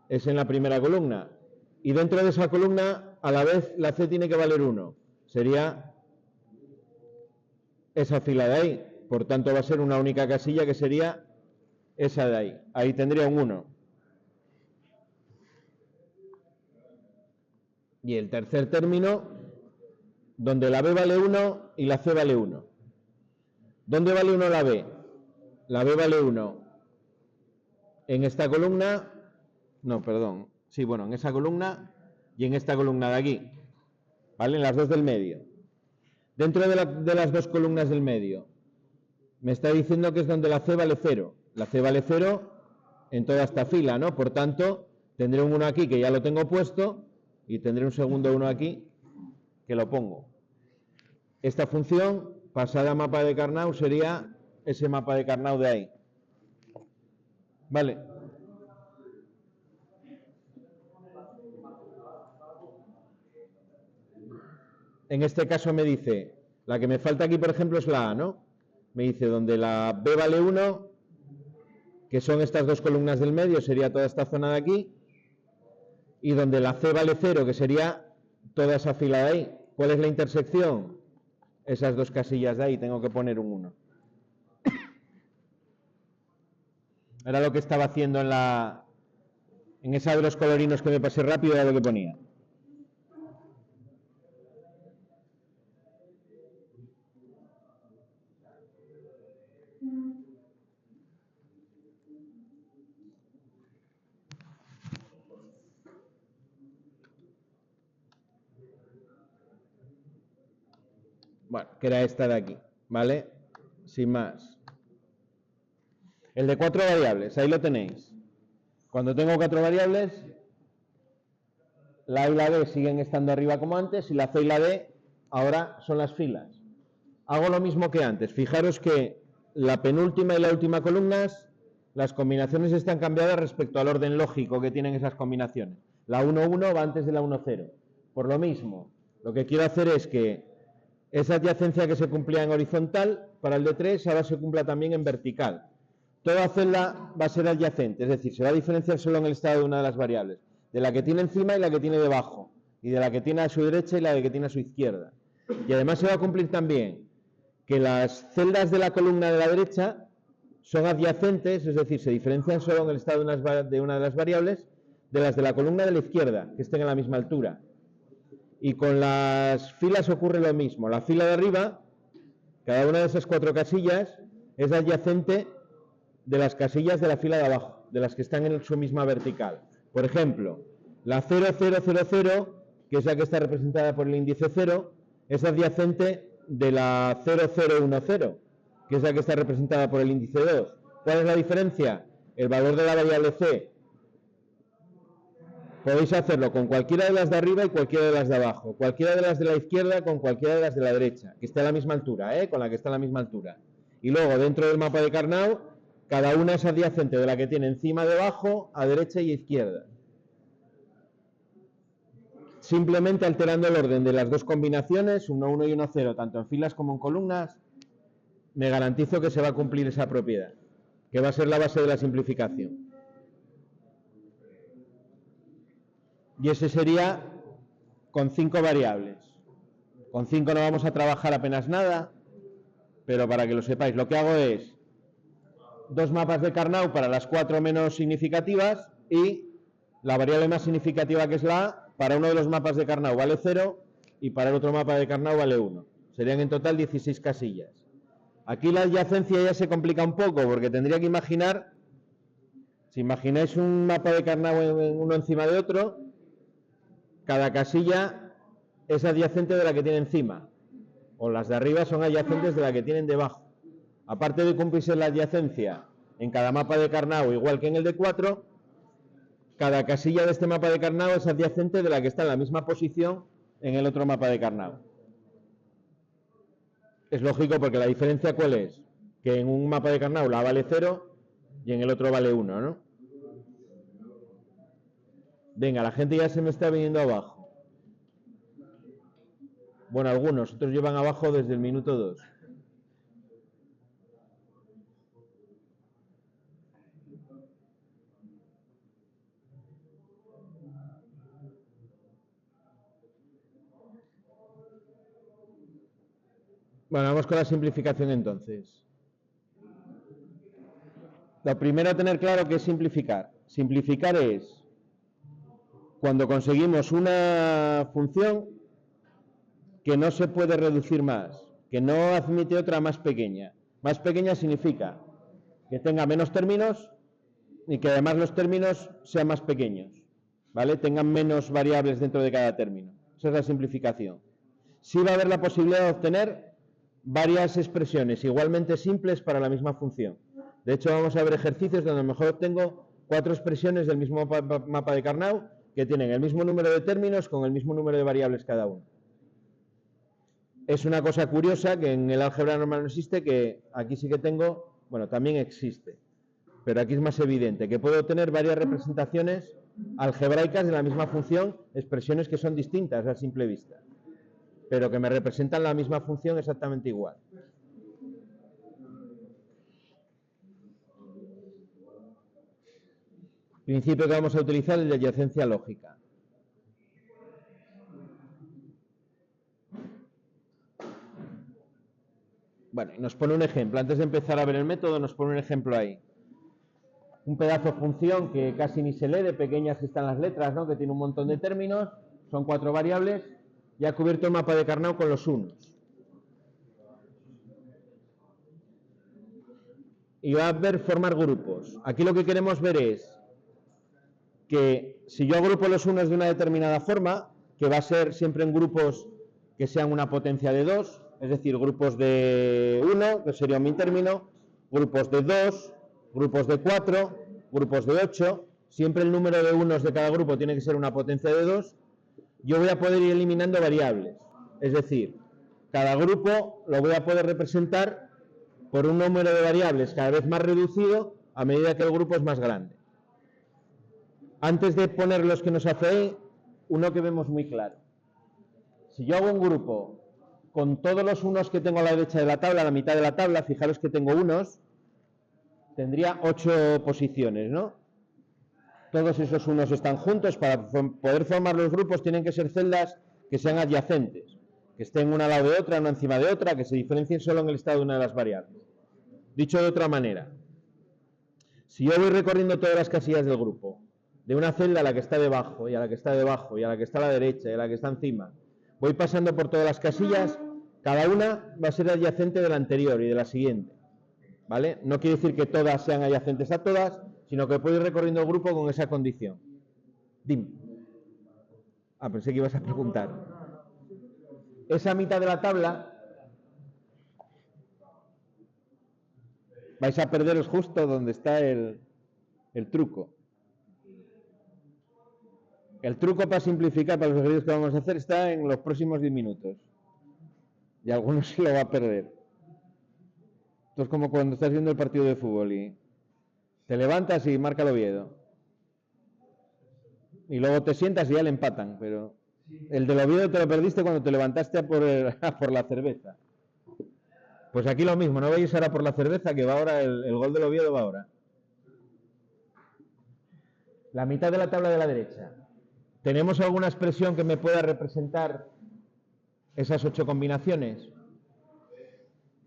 es en la primera columna. Y dentro de esa columna, a la vez, la C tiene que valer 1. Sería esa fila de ahí. Por tanto, va a ser una única casilla que sería esa de ahí. Ahí tendría un 1. Y el tercer término, donde la B vale 1 y la C vale 1. ¿Dónde vale 1 la B? La B vale 1 en esta columna, no, perdón, sí, bueno, en esa columna y en esta columna de aquí, ¿vale? En las dos del medio. Dentro de las dos columnas del medio, me está diciendo que es donde la C vale 0. La C vale 0 en toda esta fila, ¿no? Por tanto, tendré un 1 aquí que ya lo tengo puesto y tendré un segundo 1 aquí que lo pongo. Esta función, pasada a mapa de Carnot, sería ese mapa de Carnot de ahí. Vale. en este caso me dice, la que me falta aquí, por ejemplo, es la A, ¿no? Me dice donde la B vale 1, que son estas dos columnas del medio, sería toda esta zona de aquí, y donde la C vale 0, que sería toda esa fila de ahí. ¿Cuál es la intersección? Esas dos casillas de ahí, tengo que poner un 1. Era lo que estaba haciendo en esa de los colorinos que me pasé rápido, era lo que ponía. Bueno, que era esta de aquí, ¿vale? Sin más. El de 4 variables, ahí lo tenéis. Cuando tengo 4 variables, la A y la B siguen estando arriba como antes y la C y la D ahora son las filas. Hago lo mismo que antes. Fijaros que la penúltima y la última columnas, las combinaciones están cambiadas respecto al orden lógico que tienen esas combinaciones. La 1,1 va antes de la 1,0. Por lo mismo, lo que quiero hacer es que esa adyacencia que se cumplía en horizontal para el de 3 ahora se cumpla también en vertical. Toda celda va a ser adyacente, es decir, se va a diferenciar solo en el estado de una de las variables, de la que tiene encima y la que tiene debajo, y de la que tiene a su derecha y la de que tiene a su izquierda. Y además se va a cumplir también que las celdas de la columna de la derecha son adyacentes, es decir, se diferencian solo en el estado de una de las variables, de las de la columna de la izquierda, que estén a la misma altura. Y con las filas ocurre lo mismo. La fila de arriba, cada una de esas 4 casillas, es adyacente de las casillas de la fila de abajo, de las que están en su misma vertical. Por ejemplo, la 0000, que es la que está representada por el índice 0, es adyacente de la 0010, que es la que está representada por el índice 2. ¿Cuál es la diferencia? El valor de la variable C. Podéis hacerlo con cualquiera de las de arriba y cualquiera de las de abajo. Cualquiera de las de la izquierda con cualquiera de las de la derecha, que esté a la misma altura, con la que está a la misma altura. Y luego, dentro del mapa de Carnot, cada una es adyacente de la que tiene encima, debajo, a derecha y izquierda. Simplemente alterando el orden de las dos combinaciones, 1,1 y 1,0, tanto en filas como en columnas, me garantizo que se va a cumplir esa propiedad, que va a ser la base de la simplificación. Y ese sería con 5 variables. Con 5 no vamos a trabajar apenas nada, pero para que lo sepáis, lo que hago es 2 mapas de Carnot para las 4 menos significativas y la variable más significativa, que es la A, para uno de los mapas de Carnot vale 0 y para el otro mapa de Carnot vale 1. Serían en total 16 casillas. Aquí la adyacencia ya se complica un poco porque tendría que imaginar, si imagináis un mapa de Carnot uno encima de otro, cada casilla es adyacente de la que tiene encima, o las de arriba son adyacentes de la que tienen debajo. Aparte de cumplirse la adyacencia en cada mapa de Carnot, igual que en el de 4, cada casilla de este mapa de Carnot es adyacente de la que está en la misma posición en el otro mapa de Carnot. Es lógico porque la diferencia, ¿cuál es? Que en un mapa de Carnot la vale 0 y en el otro vale 1, ¿no? Venga, la gente ya se me está viniendo abajo. Bueno, algunos, otros llevan abajo desde el minuto 2. Bueno, vamos con la simplificación entonces. Lo primero a tener claro que es simplificar. Simplificar es cuando conseguimos una función que no se puede reducir más, que no admite otra más pequeña. Más pequeña significa que tenga menos términos y que además los términos sean más pequeños, ¿vale? Tengan menos variables dentro de cada término. Esa es la simplificación. Sí va a haber la posibilidad de obtener varias expresiones igualmente simples para la misma función. De hecho, vamos a ver ejercicios donde a lo mejor obtengo 4 expresiones del mismo mapa de Carnot que tienen el mismo número de términos con el mismo número de variables cada uno. Es una cosa curiosa que en el álgebra normal no existe, que aquí sí que tengo, bueno, también existe, pero aquí es más evidente, que puedo obtener varias representaciones algebraicas de la misma función, expresiones que son distintas a simple vista. pero que me representan la misma función exactamente igual. Principio que vamos a utilizar es de adyacencia lógica. Bueno, y nos pone un ejemplo. Antes de empezar a ver el método, nos pone un ejemplo ahí. Un pedazo de función que casi ni se lee, de pequeñas que están las letras, ¿no? Que tiene un montón de términos, son 4 variables, y ha cubierto el mapa de Carnot con los unos. Y va a ver formar grupos. Aquí lo que queremos ver es que si yo agrupo los unos de una determinada forma, que va a ser siempre en grupos que sean una potencia de 2, es decir, grupos de 1, que sería mi término, grupos de 2, grupos de 4, grupos de 8, siempre el número de unos de cada grupo tiene que ser una potencia de 2, yo voy a poder ir eliminando variables, es decir, cada grupo lo voy a poder representar por un número de variables cada vez más reducido a medida que el grupo es más grande. Antes de poner los que nos hace ahí, uno que vemos muy claro. Si yo hago un grupo con todos los unos que tengo a la derecha de la tabla, a la mitad de la tabla, fijaros que tengo unos, tendría 8 posiciones, ¿no? Todos esos unos están juntos. Para poder formar los grupos tienen que ser celdas que sean adyacentes, que estén una al lado de otra, una encima de otra, que se diferencien solo en el estado de una de las variables. Dicho de otra manera, si yo voy recorriendo todas las casillas del grupo, de una celda a la que está debajo, y a la que está debajo, y a la que está a la derecha, y a la que está encima, voy pasando por todas las casillas, cada una va a ser adyacente de la anterior y de la siguiente, ¿vale? No quiere decir que todas sean adyacentes a todas, sino que puedo ir recorriendo el grupo con esa condición. Dime. Pensé que ibas a preguntar. Esa mitad de la tabla vais a perderos justo donde está el truco. El truco para simplificar, para los ejercicios que vamos a hacer, está en los próximos 10 minutos. Y algunos se lo va a perder. Esto es como cuando estás viendo el partido de fútbol y te levantas y marca el Oviedo. Y luego te sientas y ya le empatan, pero el del Oviedo te lo perdiste cuando te levantaste a por la cerveza. Pues aquí lo mismo, no vayáis ahora por la cerveza, que va ahora, el gol del Oviedo va ahora. La mitad de la tabla de la derecha. ¿Tenemos alguna expresión que me pueda representar esas 8 combinaciones?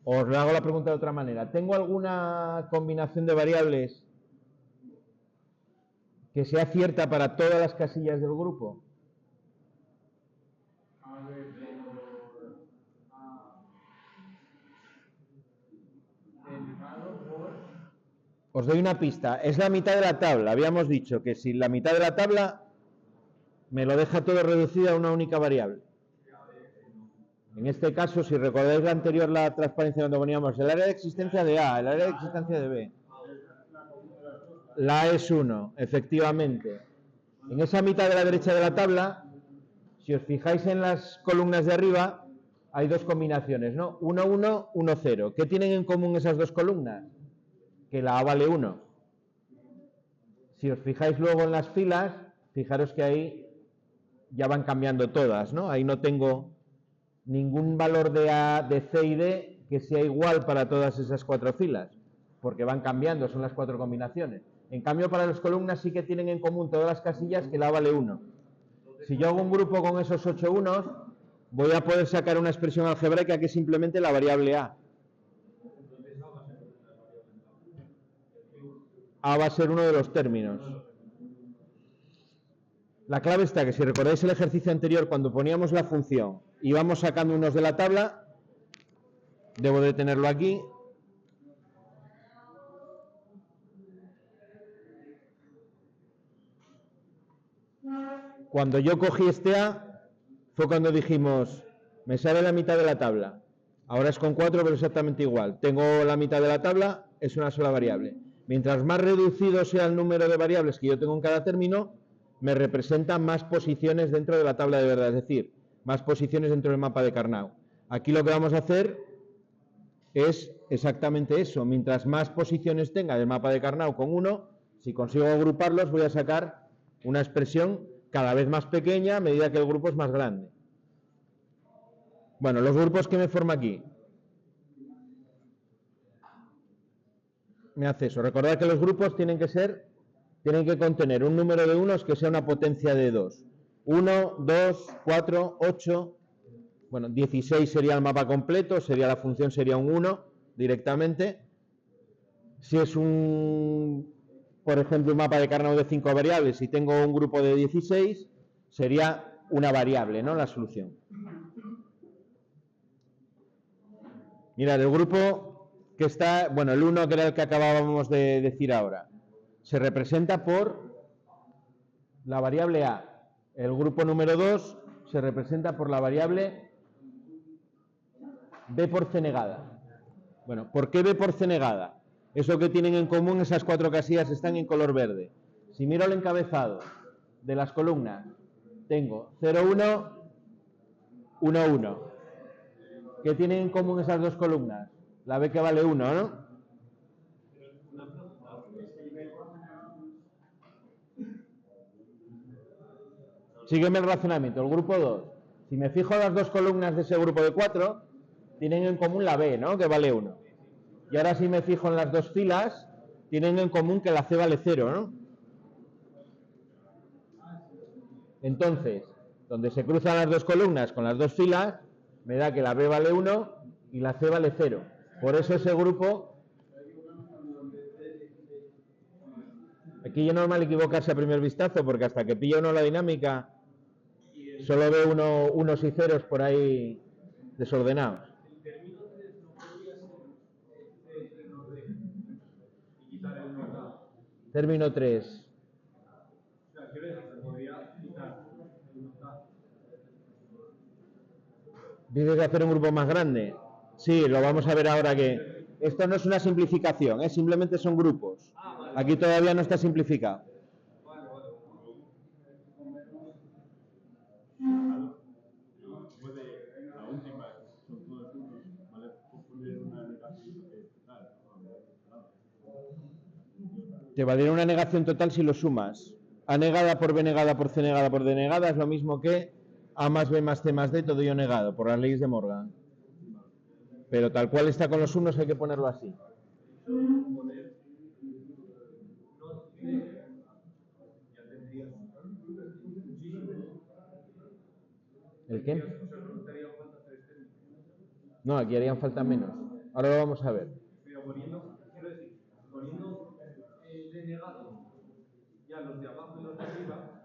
Os hago la pregunta de otra manera. ¿Tengo alguna combinación de variables que sea cierta para todas las casillas del grupo? Os doy una pista. Es la mitad de la tabla. Habíamos dicho que si la mitad de la tabla me lo deja todo reducido a una única variable. En este caso, si recordáis la anterior, la transparencia cuando poníamos el área de existencia de A, el área de existencia de B. La A es 1, efectivamente. En esa mitad de la derecha de la tabla, si os fijáis en las columnas de arriba, hay 2 combinaciones, ¿no? 1, 1, 1, 0. ¿Qué tienen en común esas 2 columnas? Que la A vale 1. Si os fijáis luego en las filas, fijaros que ahí ya van cambiando todas, ¿no? Ahí no tengo ningún valor de A, de C y D que sea igual para todas esas 4 filas, porque van cambiando, son las 4 combinaciones. En cambio, para las columnas sí que tienen en común todas las casillas que la A vale 1. Si yo hago un grupo con esos 8 unos, voy a poder sacar una expresión algebraica que es simplemente la variable A. A va a ser uno de los términos. La clave está que si recordáis el ejercicio anterior, cuando poníamos la función y vamos sacando unos de la tabla, debo de tenerlo aquí. Cuando yo cogí este A, fue cuando dijimos, me sale la mitad de la tabla. Ahora es con 4, pero exactamente igual. Tengo la mitad de la tabla, es una sola variable. Mientras más reducido sea el número de variables que yo tengo en cada término, me representa más posiciones dentro de la tabla de verdad, es decir, más posiciones dentro del mapa de Carnot. Aquí lo que vamos a hacer es exactamente eso. Mientras más posiciones tenga del mapa de Carnot con 1, si consigo agruparlos, voy a sacar una expresión cada vez más pequeña a medida que el grupo es más grande. Bueno, los grupos que me forma aquí. Me hace eso. Recordad que los grupos tienen que contener un número de unos que sea una potencia de 2. 1, 2, 4, 8. Bueno, 16 sería el mapa completo, la función sería un 1 directamente. Si es por ejemplo, un mapa de Carnot de 5 variables y tengo un grupo de 16, sería una variable, ¿no? La solución. Mirad, el grupo que está, bueno, el 1 que era el que acabábamos de decir ahora, se representa por la variable A. El grupo número 2 se representa por la variable B por C negada. Bueno, ¿por qué B por C negada? Eso que tienen en común, esas 4 casillas están en color verde. Si miro el encabezado de las columnas, tengo 0, 1, 1, 1. ¿Qué tienen en común esas dos columnas? La B que vale 1, ¿no? Sígueme el razonamiento. El grupo 2. Si me fijo en las dos columnas de ese grupo de 4, tienen en común la B, ¿no? Que vale 1. Y ahora si me fijo en las dos filas, tienen en común que la C vale 0, ¿no? Entonces, donde se cruzan las dos columnas con las dos filas, me da que la B vale 1 y la C vale 0. Por eso ese grupo... Aquí es normal equivocarse a primer vistazo, porque hasta que pilla uno la dinámica, solo ve unos y ceros por ahí desordenados. Término 3. ¿Dices de hacer un grupo más grande? Sí, lo vamos a ver ahora que... Esto no es una simplificación, simplemente son grupos. Aquí todavía no está simplificado. Te valdría una negación total si lo sumas. A negada por B negada por C negada por D negada es lo mismo que A más B más C más D todo ello negado, por las leyes de Morgan. Pero tal cual está con los unos hay que ponerlo así. ¿El qué? No, aquí harían falta menos. Ahora lo vamos a ver. Poniendo de negado ya los de abajo y los de arriba,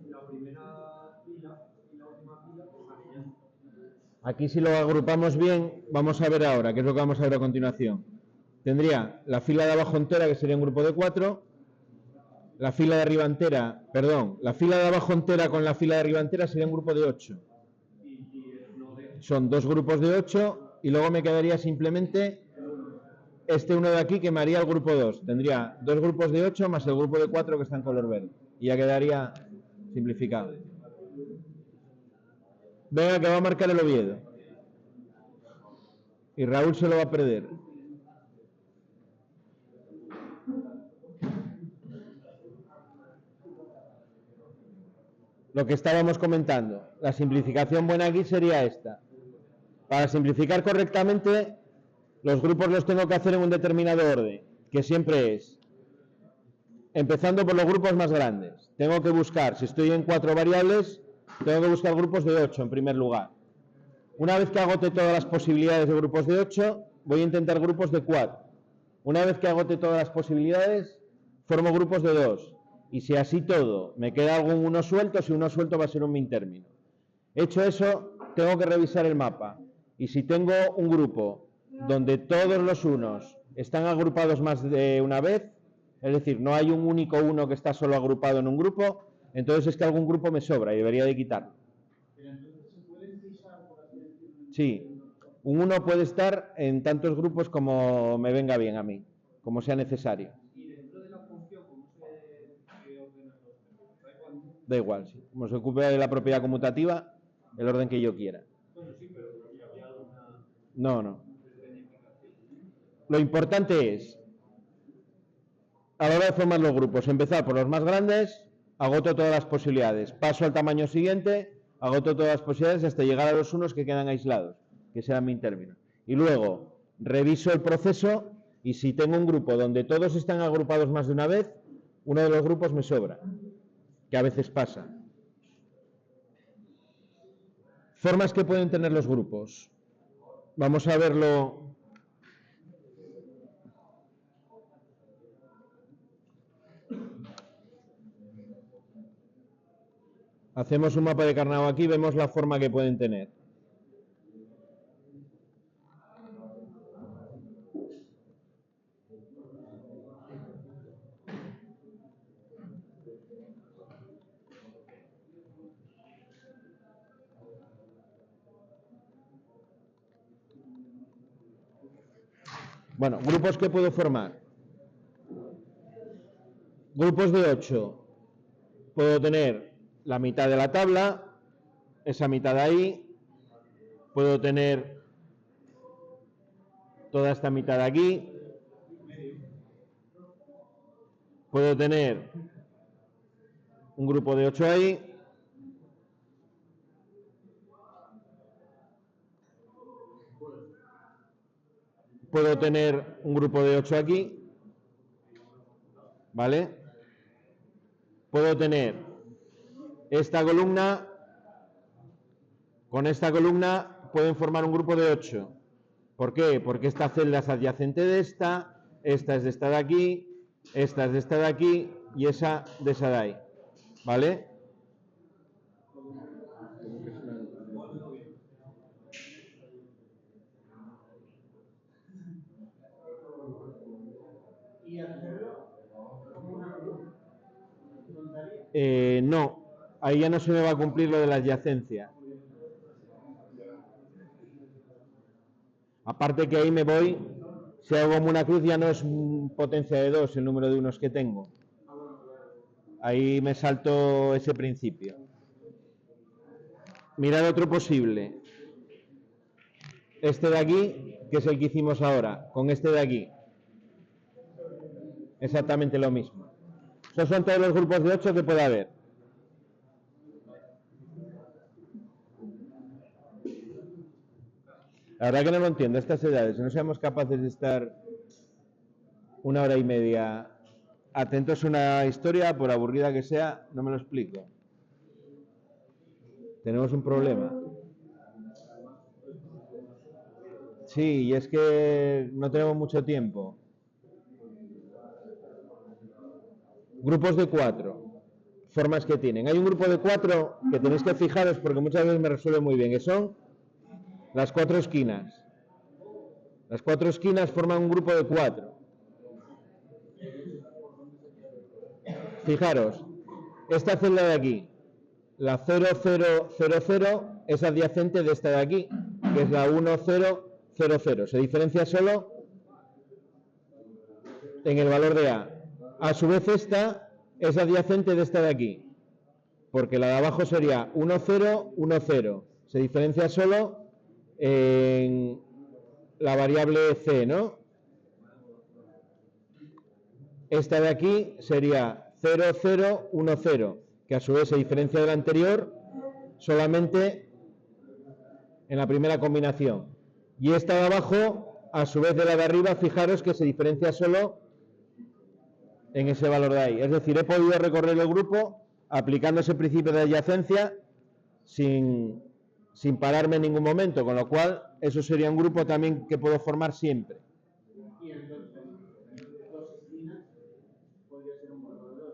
la primera fila y la última fila, pues varían. Aquí si lo agrupamos bien, vamos a ver ahora, que es lo que vamos a ver a continuación. Tendría la fila de abajo entera, que sería un grupo de 4, la fila de arriba entera, perdón, la fila de abajo entera con la fila de arriba entera sería un grupo de 8. Son dos grupos de 8 y luego me quedaría simplemente este uno de aquí que me haría el grupo 2. Tendría dos grupos de 8 más el grupo de 4 que está en color verde. Y ya quedaría simplificado. Venga, que va a marcar el Oviedo. Y Raúl se lo va a perder. Lo que estábamos comentando. La simplificación buena aquí sería esta. Para simplificar correctamente, los grupos los tengo que hacer en un determinado orden, que siempre es, empezando por los grupos más grandes. Tengo que buscar, si estoy en 4 variables, tengo que buscar grupos de 8 en primer lugar. Una vez que agote todas las posibilidades de grupos de 8, voy a intentar grupos de 4. Una vez que agote todas las posibilidades, formo grupos de 2. Y si así todo, me queda algún uno suelto, si uno suelto va a ser un min término. Hecho eso, tengo que revisar el mapa. Y si tengo un grupo donde todos los unos están agrupados más de una vez, es decir, no hay un único uno que está solo agrupado en un grupo, entonces es que algún grupo me sobra y debería de quitarlo. Sí, un 1 puede estar en tantos grupos como me venga bien a mí, como sea necesario. ¿Y dentro de la función cómo se ordena los? Da igual, sí. Como se ocupe de la propiedad conmutativa, el orden que yo quiera. Bueno, sí, pero había alguna... No. Lo importante es, a la hora de formar los grupos, empezar por los más grandes, agoto todas las posibilidades, paso al tamaño siguiente, agoto todas las posibilidades hasta llegar a los unos que quedan aislados, que será mi término. Y luego reviso el proceso y si tengo un grupo donde todos están agrupados más de una vez, uno de los grupos me sobra, que a veces pasa. Formas que pueden tener los grupos. Vamos a verlo. Hacemos un mapa de Carnot aquí, vemos la forma que pueden tener. Bueno, grupos que puedo formar. Grupos de 8. Puedo tener la mitad de la tabla, esa mitad de ahí. Puedo tener toda esta mitad de aquí. Puedo tener un grupo de 8 ahí. Puedo tener un grupo de 8 aquí. ¿Vale? Puedo tener esta columna, con esta columna pueden formar un grupo de 8. ¿Por qué? Porque esta celda es adyacente de esta es de esta de aquí, esta es de esta de aquí y esa de esa de ahí. ¿Vale? ¿Y hacerlo como una cruz? No, ahí ya no se me va a cumplir lo de la adyacencia. Aparte que ahí me voy, si hago como una cruz ya no es potencia de 2 el número de unos que tengo. Ahí me salto ese principio. Mirad otro posible. Este de aquí, que es el que hicimos ahora, con este de aquí. Exactamente lo mismo. Estos son todos los grupos de 8 que puede haber. La verdad que no lo entiendo, estas edades, si no seamos capaces de estar 1 hora y media atentos a una historia, por aburrida que sea, no me lo explico. Tenemos un problema. Sí, y es que no tenemos mucho tiempo. Grupos de 4. Formas que tienen. Hay un grupo de 4 que tenéis que fijaros porque muchas veces me resuelve muy bien, que son las 4 esquinas. Las 4 esquinas forman un grupo de 4. Fijaros, esta celda de aquí, la 0000, es adyacente de esta de aquí, que es la 1000. Se diferencia solo en el valor de A. A su vez esta es adyacente de esta de aquí, porque la de abajo sería 1010. Se diferencia solo en la variable C, ¿no? Esta de aquí sería 0010, que a su vez se diferencia de la anterior solamente en la primera combinación. Y esta de abajo, a su vez de la de arriba, fijaros que se diferencia solo en ese valor de ahí. Es decir, he podido recorrer el grupo aplicando ese principio de adyacencia sin pararme en ningún momento, con lo cual eso sería un grupo también que puedo formar siempre. Y entonces, dos esquinas podría ser un grupo de 2.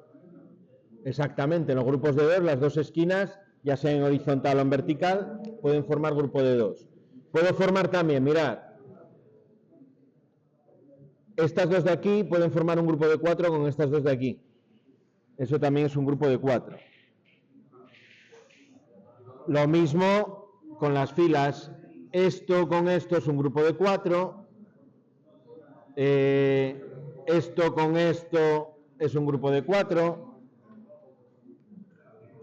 Exactamente, en los grupos de 2, las dos esquinas, ya sea en horizontal o en vertical, pueden formar grupo de 2. Puedo formar también, mirad, estas dos de aquí pueden formar un grupo de 4 con estas dos de aquí. Eso también es un grupo de 4. Lo mismo con las filas. Esto con esto es un grupo de 4. Esto con esto es un grupo de 4.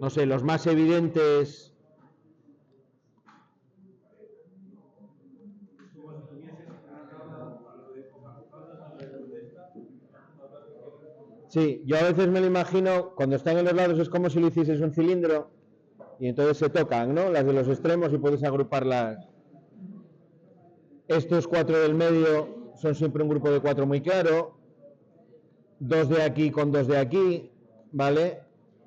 No sé, los más evidentes. Sí, yo a veces me lo imagino, cuando están en los lados es como si lo hicieses un cilindro Y entonces se tocan, ¿no? Las de los extremos y puedes agruparlas. Estos 4 del medio son siempre un grupo de 4 muy claro. 2 de aquí con 2 de aquí, ¿vale?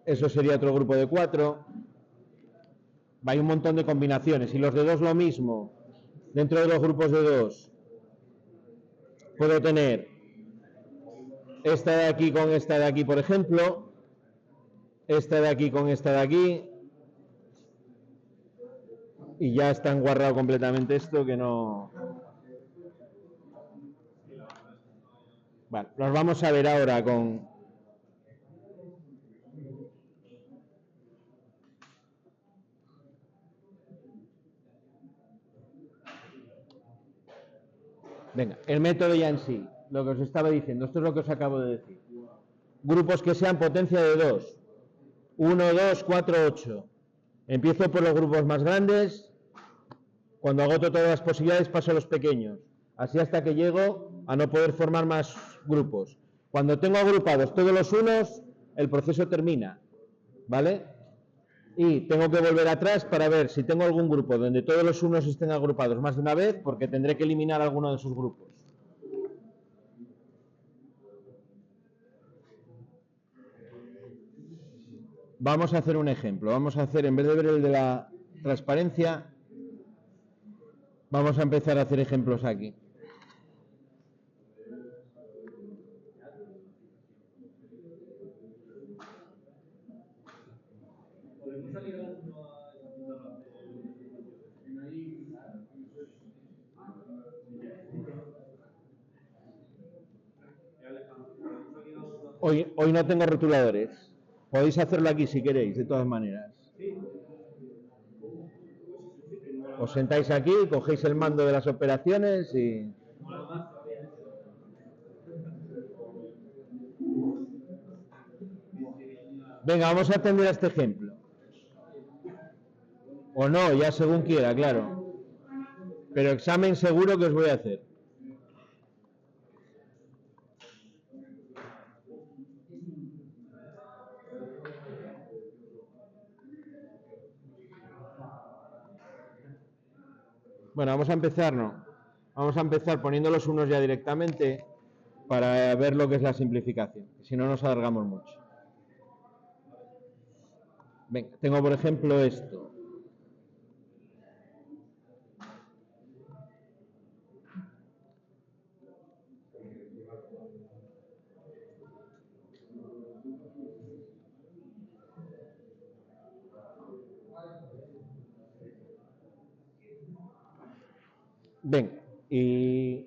Eso sería otro grupo de 4. Hay un montón de combinaciones. Y los de 2 lo mismo. Dentro de los grupos de 2 puedo tener esta de aquí con esta de aquí, por ejemplo. Esta de aquí con esta de aquí. Y ya está enguarrado completamente esto que no... Vale, los vamos a ver ahora con... Venga, el método ya en sí, lo que os estaba diciendo, esto es lo que os acabo de decir. Grupos que sean potencia de 2. 1, 2, 4, 8. Empiezo por los grupos más grandes. Cuando agoto todas las posibilidades paso a los pequeños. Así hasta que llego a no poder formar más grupos. Cuando tengo agrupados todos los unos, el proceso termina. ¿Vale? Y tengo que volver atrás para ver si tengo algún grupo donde todos los unos estén agrupados más de una vez, porque tendré que eliminar alguno de esos grupos. Vamos a hacer un ejemplo. Vamos a hacer, en vez de ver el de la transparencia, vamos a empezar a hacer ejemplos aquí. Hoy no tengo rotuladores. Podéis hacerlo aquí si queréis, de todas maneras. Os sentáis aquí, cogéis el mando de las operaciones y... Venga, vamos a atender a este ejemplo. O no, ya según quiera, claro. Pero examen seguro que os voy a hacer. Bueno, vamos a empezar, ¿no? Vamos a empezar poniendo los unos ya directamente para ver lo que es la simplificación. Si no, nos alargamos mucho. Venga, tengo por ejemplo esto. Venga, y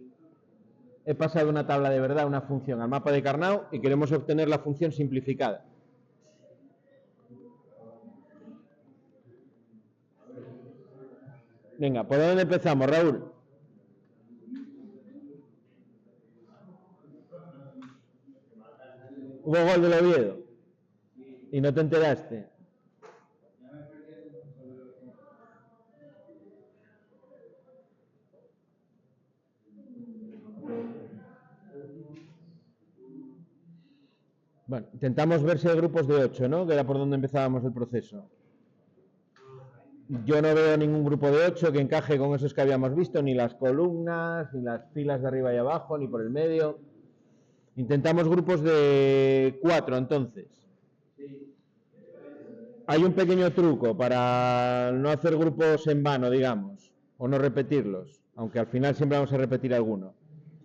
he pasado una tabla de verdad, una función al mapa de Carnot y queremos obtener la función simplificada. Venga, ¿por dónde empezamos, Raúl? Hubo gol del Oviedo y no te enteraste. Bueno, intentamos ver si hay grupos de 8, ¿no? Que era por donde empezábamos el proceso. Yo no veo ningún grupo de 8 que encaje con esos que habíamos visto, ni las columnas, ni las filas de arriba y abajo, ni por el medio. Intentamos grupos de 4, entonces. Hay un pequeño truco para no hacer grupos en vano, digamos, o no repetirlos, aunque al final siempre vamos a repetir alguno.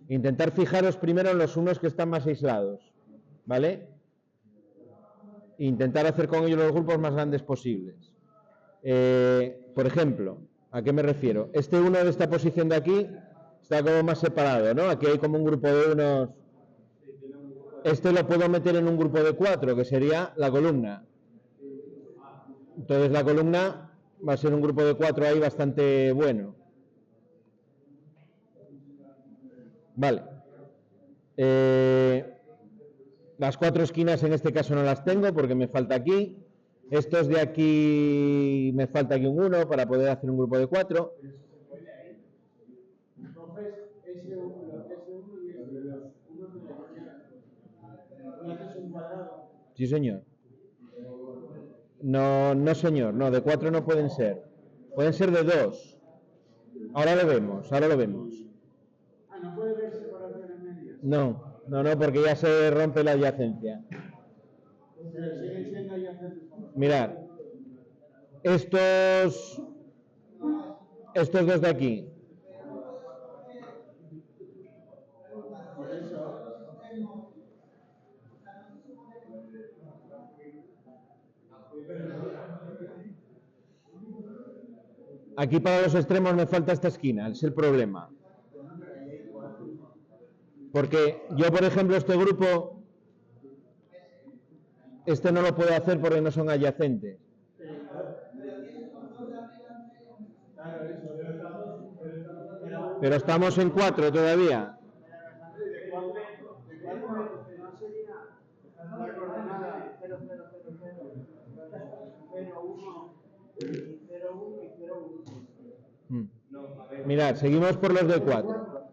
Intentar fijaros primero en los unos que están más aislados, ¿vale? Intentar hacer con ellos los grupos más grandes posibles. Por ejemplo, ¿a qué me refiero? Este uno de esta posición de aquí está como más separado, ¿no? Aquí hay como un grupo de unos... Este lo puedo meter en un grupo de 4, que sería la columna. Entonces la columna va a ser un grupo de 4 ahí bastante bueno. Vale. Las 4 esquinas en este caso no las tengo porque me falta aquí. Estos de aquí me falta aquí un 1 para poder hacer un grupo de 4. Entonces, ese uno y ese los unos de la y haces un cuadrado. Sí, señor. No, no señor, no, de 4 no pueden ser. Pueden ser de 2. Ahora lo vemos, ahora lo vemos. Ah, no puede haber separaciones medias. No, no, no, porque ya se rompe la adyacencia. Pero siguen siendo adyacentes. Mirad, estos dos de aquí. Por eso. Aquí para los extremos me falta esta esquina, es el problema. Porque yo, por ejemplo, este grupo, este no lo puedo hacer porque no son adyacentes. Pero estamos en 4 todavía. La coordenada 0, 0, 0, 0, 1 y 0, 1 y 0, 1. Mirad, seguimos por los de 4.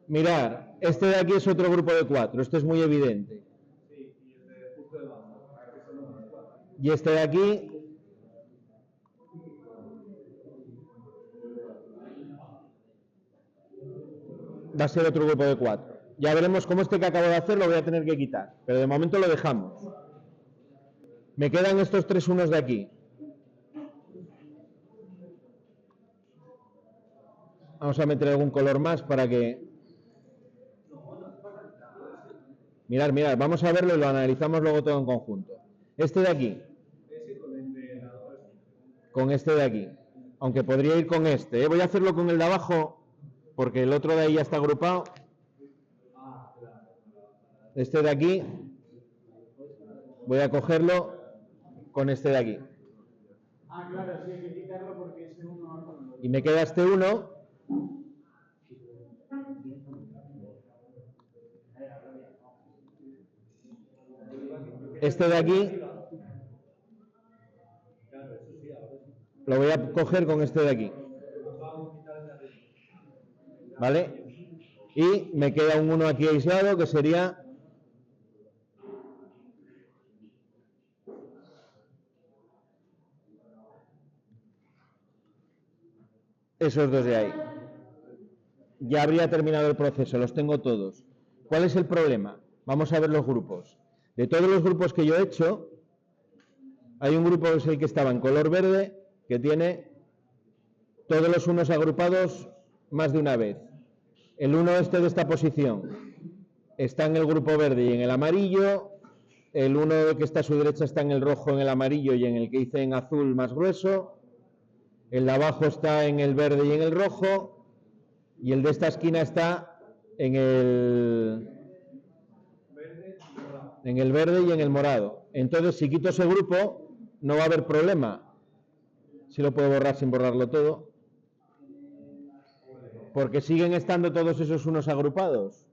Mirad, este de aquí es otro grupo de 4, esto es muy evidente. Y este de aquí va a ser otro grupo de 4. Ya veremos cómo este que acabo de hacer lo voy a tener que quitar, pero de momento lo dejamos. Me quedan estos 3 unos de aquí. Vamos a meter algún color más para que... Mirad, mirad, vamos a verlo y lo analizamos luego todo en conjunto. Este de aquí. Con este de aquí. Aunque podría ir con este, ¿eh? Voy a hacerlo con el de abajo porque el otro de ahí ya está agrupado. Este de aquí voy a cogerlo con este de aquí. Ah, claro, sí hay que quitarlo porque ese 1... Y me queda este 1. Este de aquí lo voy a coger con este de aquí. ¿Vale? Y me queda un 1 aquí aislado que sería esos dos de ahí. Ya habría terminado el proceso, los tengo todos. ¿Cuál es el problema? Vamos a ver los grupos. De todos los grupos que yo he hecho, hay un grupo que es el que estaba en color verde, que tiene todos los unos agrupados más de una vez. El 1 este de esta posición está en el grupo verde y en el amarillo. El 1 que está a su derecha está en el rojo, en el amarillo y en el que hice en azul más grueso. El de abajo está en el verde y en el rojo. Y el de esta esquina está en el verde y en el morado. Entonces, si quito ese grupo, no va a haber problema. Si lo puedo borrar sin borrarlo todo. Porque siguen estando todos esos unos agrupados.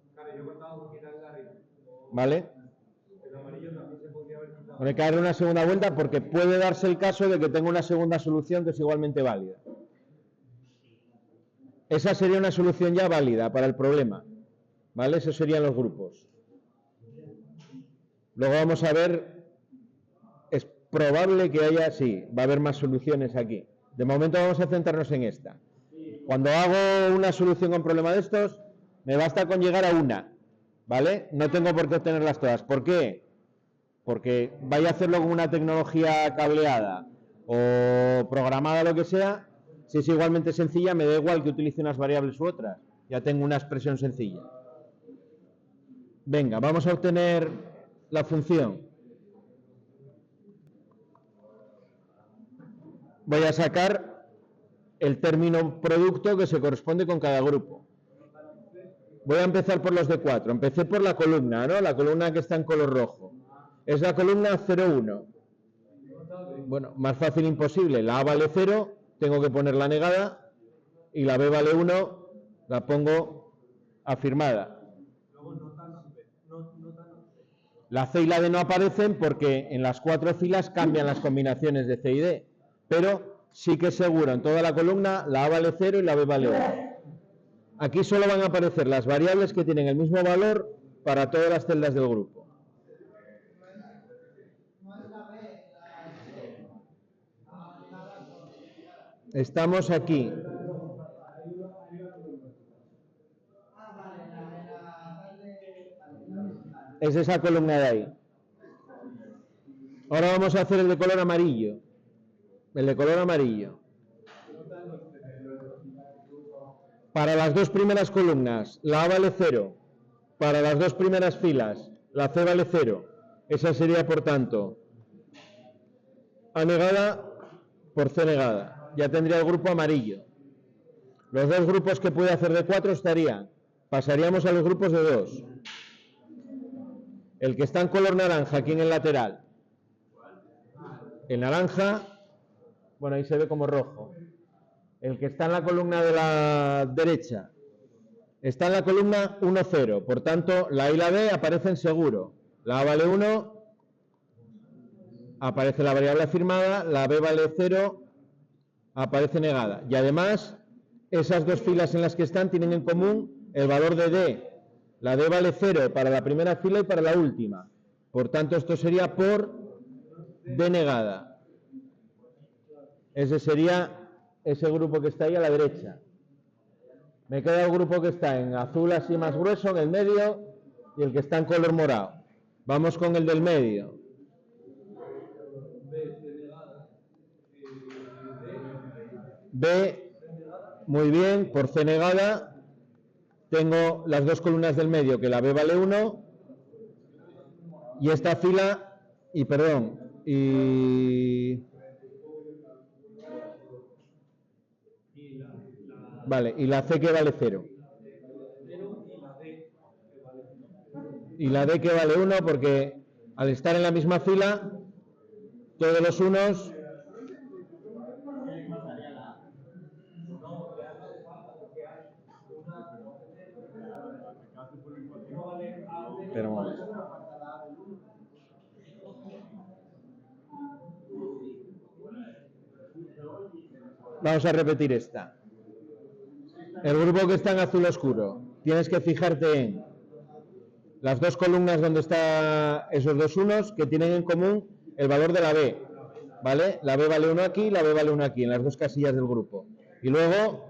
¿Vale? Hay que darle una segunda vuelta porque puede darse el caso de que tenga una segunda solución que es igualmente válida. Esa sería una solución ya válida para el problema. ¿Vale? Esos serían los grupos. Luego vamos a ver, es probable que haya, sí, va a haber más soluciones aquí. De momento vamos a centrarnos en esta. Cuando hago una solución a un problema de estos, me basta con llegar a una, ¿vale? No tengo por qué obtenerlas todas. ¿Por qué? Porque vaya a hacerlo con una tecnología cableada o programada, lo que sea, si es igualmente sencilla, me da igual que utilice unas variables u otras. Ya tengo una expresión sencilla. Venga, vamos a obtener la función. Voy a sacar el término producto que se corresponde con cada grupo. Voy a empezar por los de 4. Empecé por la columna, ¿no? La columna que está en color rojo. Es la columna 0,1. Bueno, más fácil imposible. La A vale 0, tengo que poner la negada, y la B vale 1, la pongo afirmada. La C y la D no aparecen porque en las 4 filas cambian las combinaciones de C y D, pero sí que es seguro en toda la columna la A vale 0 y la B vale 1. Aquí solo van a aparecer las variables que tienen el mismo valor para todas las celdas del grupo. Estamos aquí. Es esa columna de ahí. Ahora vamos a hacer el de color amarillo. El de color amarillo. Para las dos primeras columnas, la A vale 0. Para las dos primeras filas, la C vale 0. Esa sería, por tanto, A negada por C negada. Ya tendría el grupo amarillo. Los dos grupos que puede hacer de 4 estarían. Pasaríamos a los grupos de 2. El que está en color naranja, aquí en el lateral. El naranja, bueno, ahí se ve como rojo. El que está en la columna de la derecha está en la columna 1, 0. Por tanto, la A y la B aparecen seguro. La A vale 1, aparece la variable afirmada. La B vale 0, aparece negada. Y además, esas dos filas en las que están tienen en común el valor de D. La D vale 0 para la primera fila y para la última. Por tanto, esto sería por D negada. Ese sería ese grupo que está ahí a la derecha. Me queda el grupo que está en azul así más grueso, en el medio, y el que está en color morado. Vamos con el del medio. B, muy bien, por C negada. Tengo las dos columnas del medio, que la B vale 1, y esta fila, y perdón, vale, y la C que vale 0. Y la D que vale 1, porque al estar en la misma fila, todos los unos... Pero un momento. Vamos a repetir esta. El grupo que está en azul oscuro, tienes que fijarte en las dos columnas donde están esos dos unos que tienen en común el valor de la B, ¿vale? La B vale 1 aquí, la B vale 1 aquí, en las dos casillas del grupo. Y luego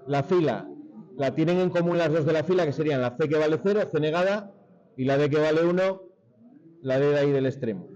la fila, la tienen en común las dos de la fila, que serían la C que vale 0, C negada, y la D que vale 1, la D de ahí del extremo.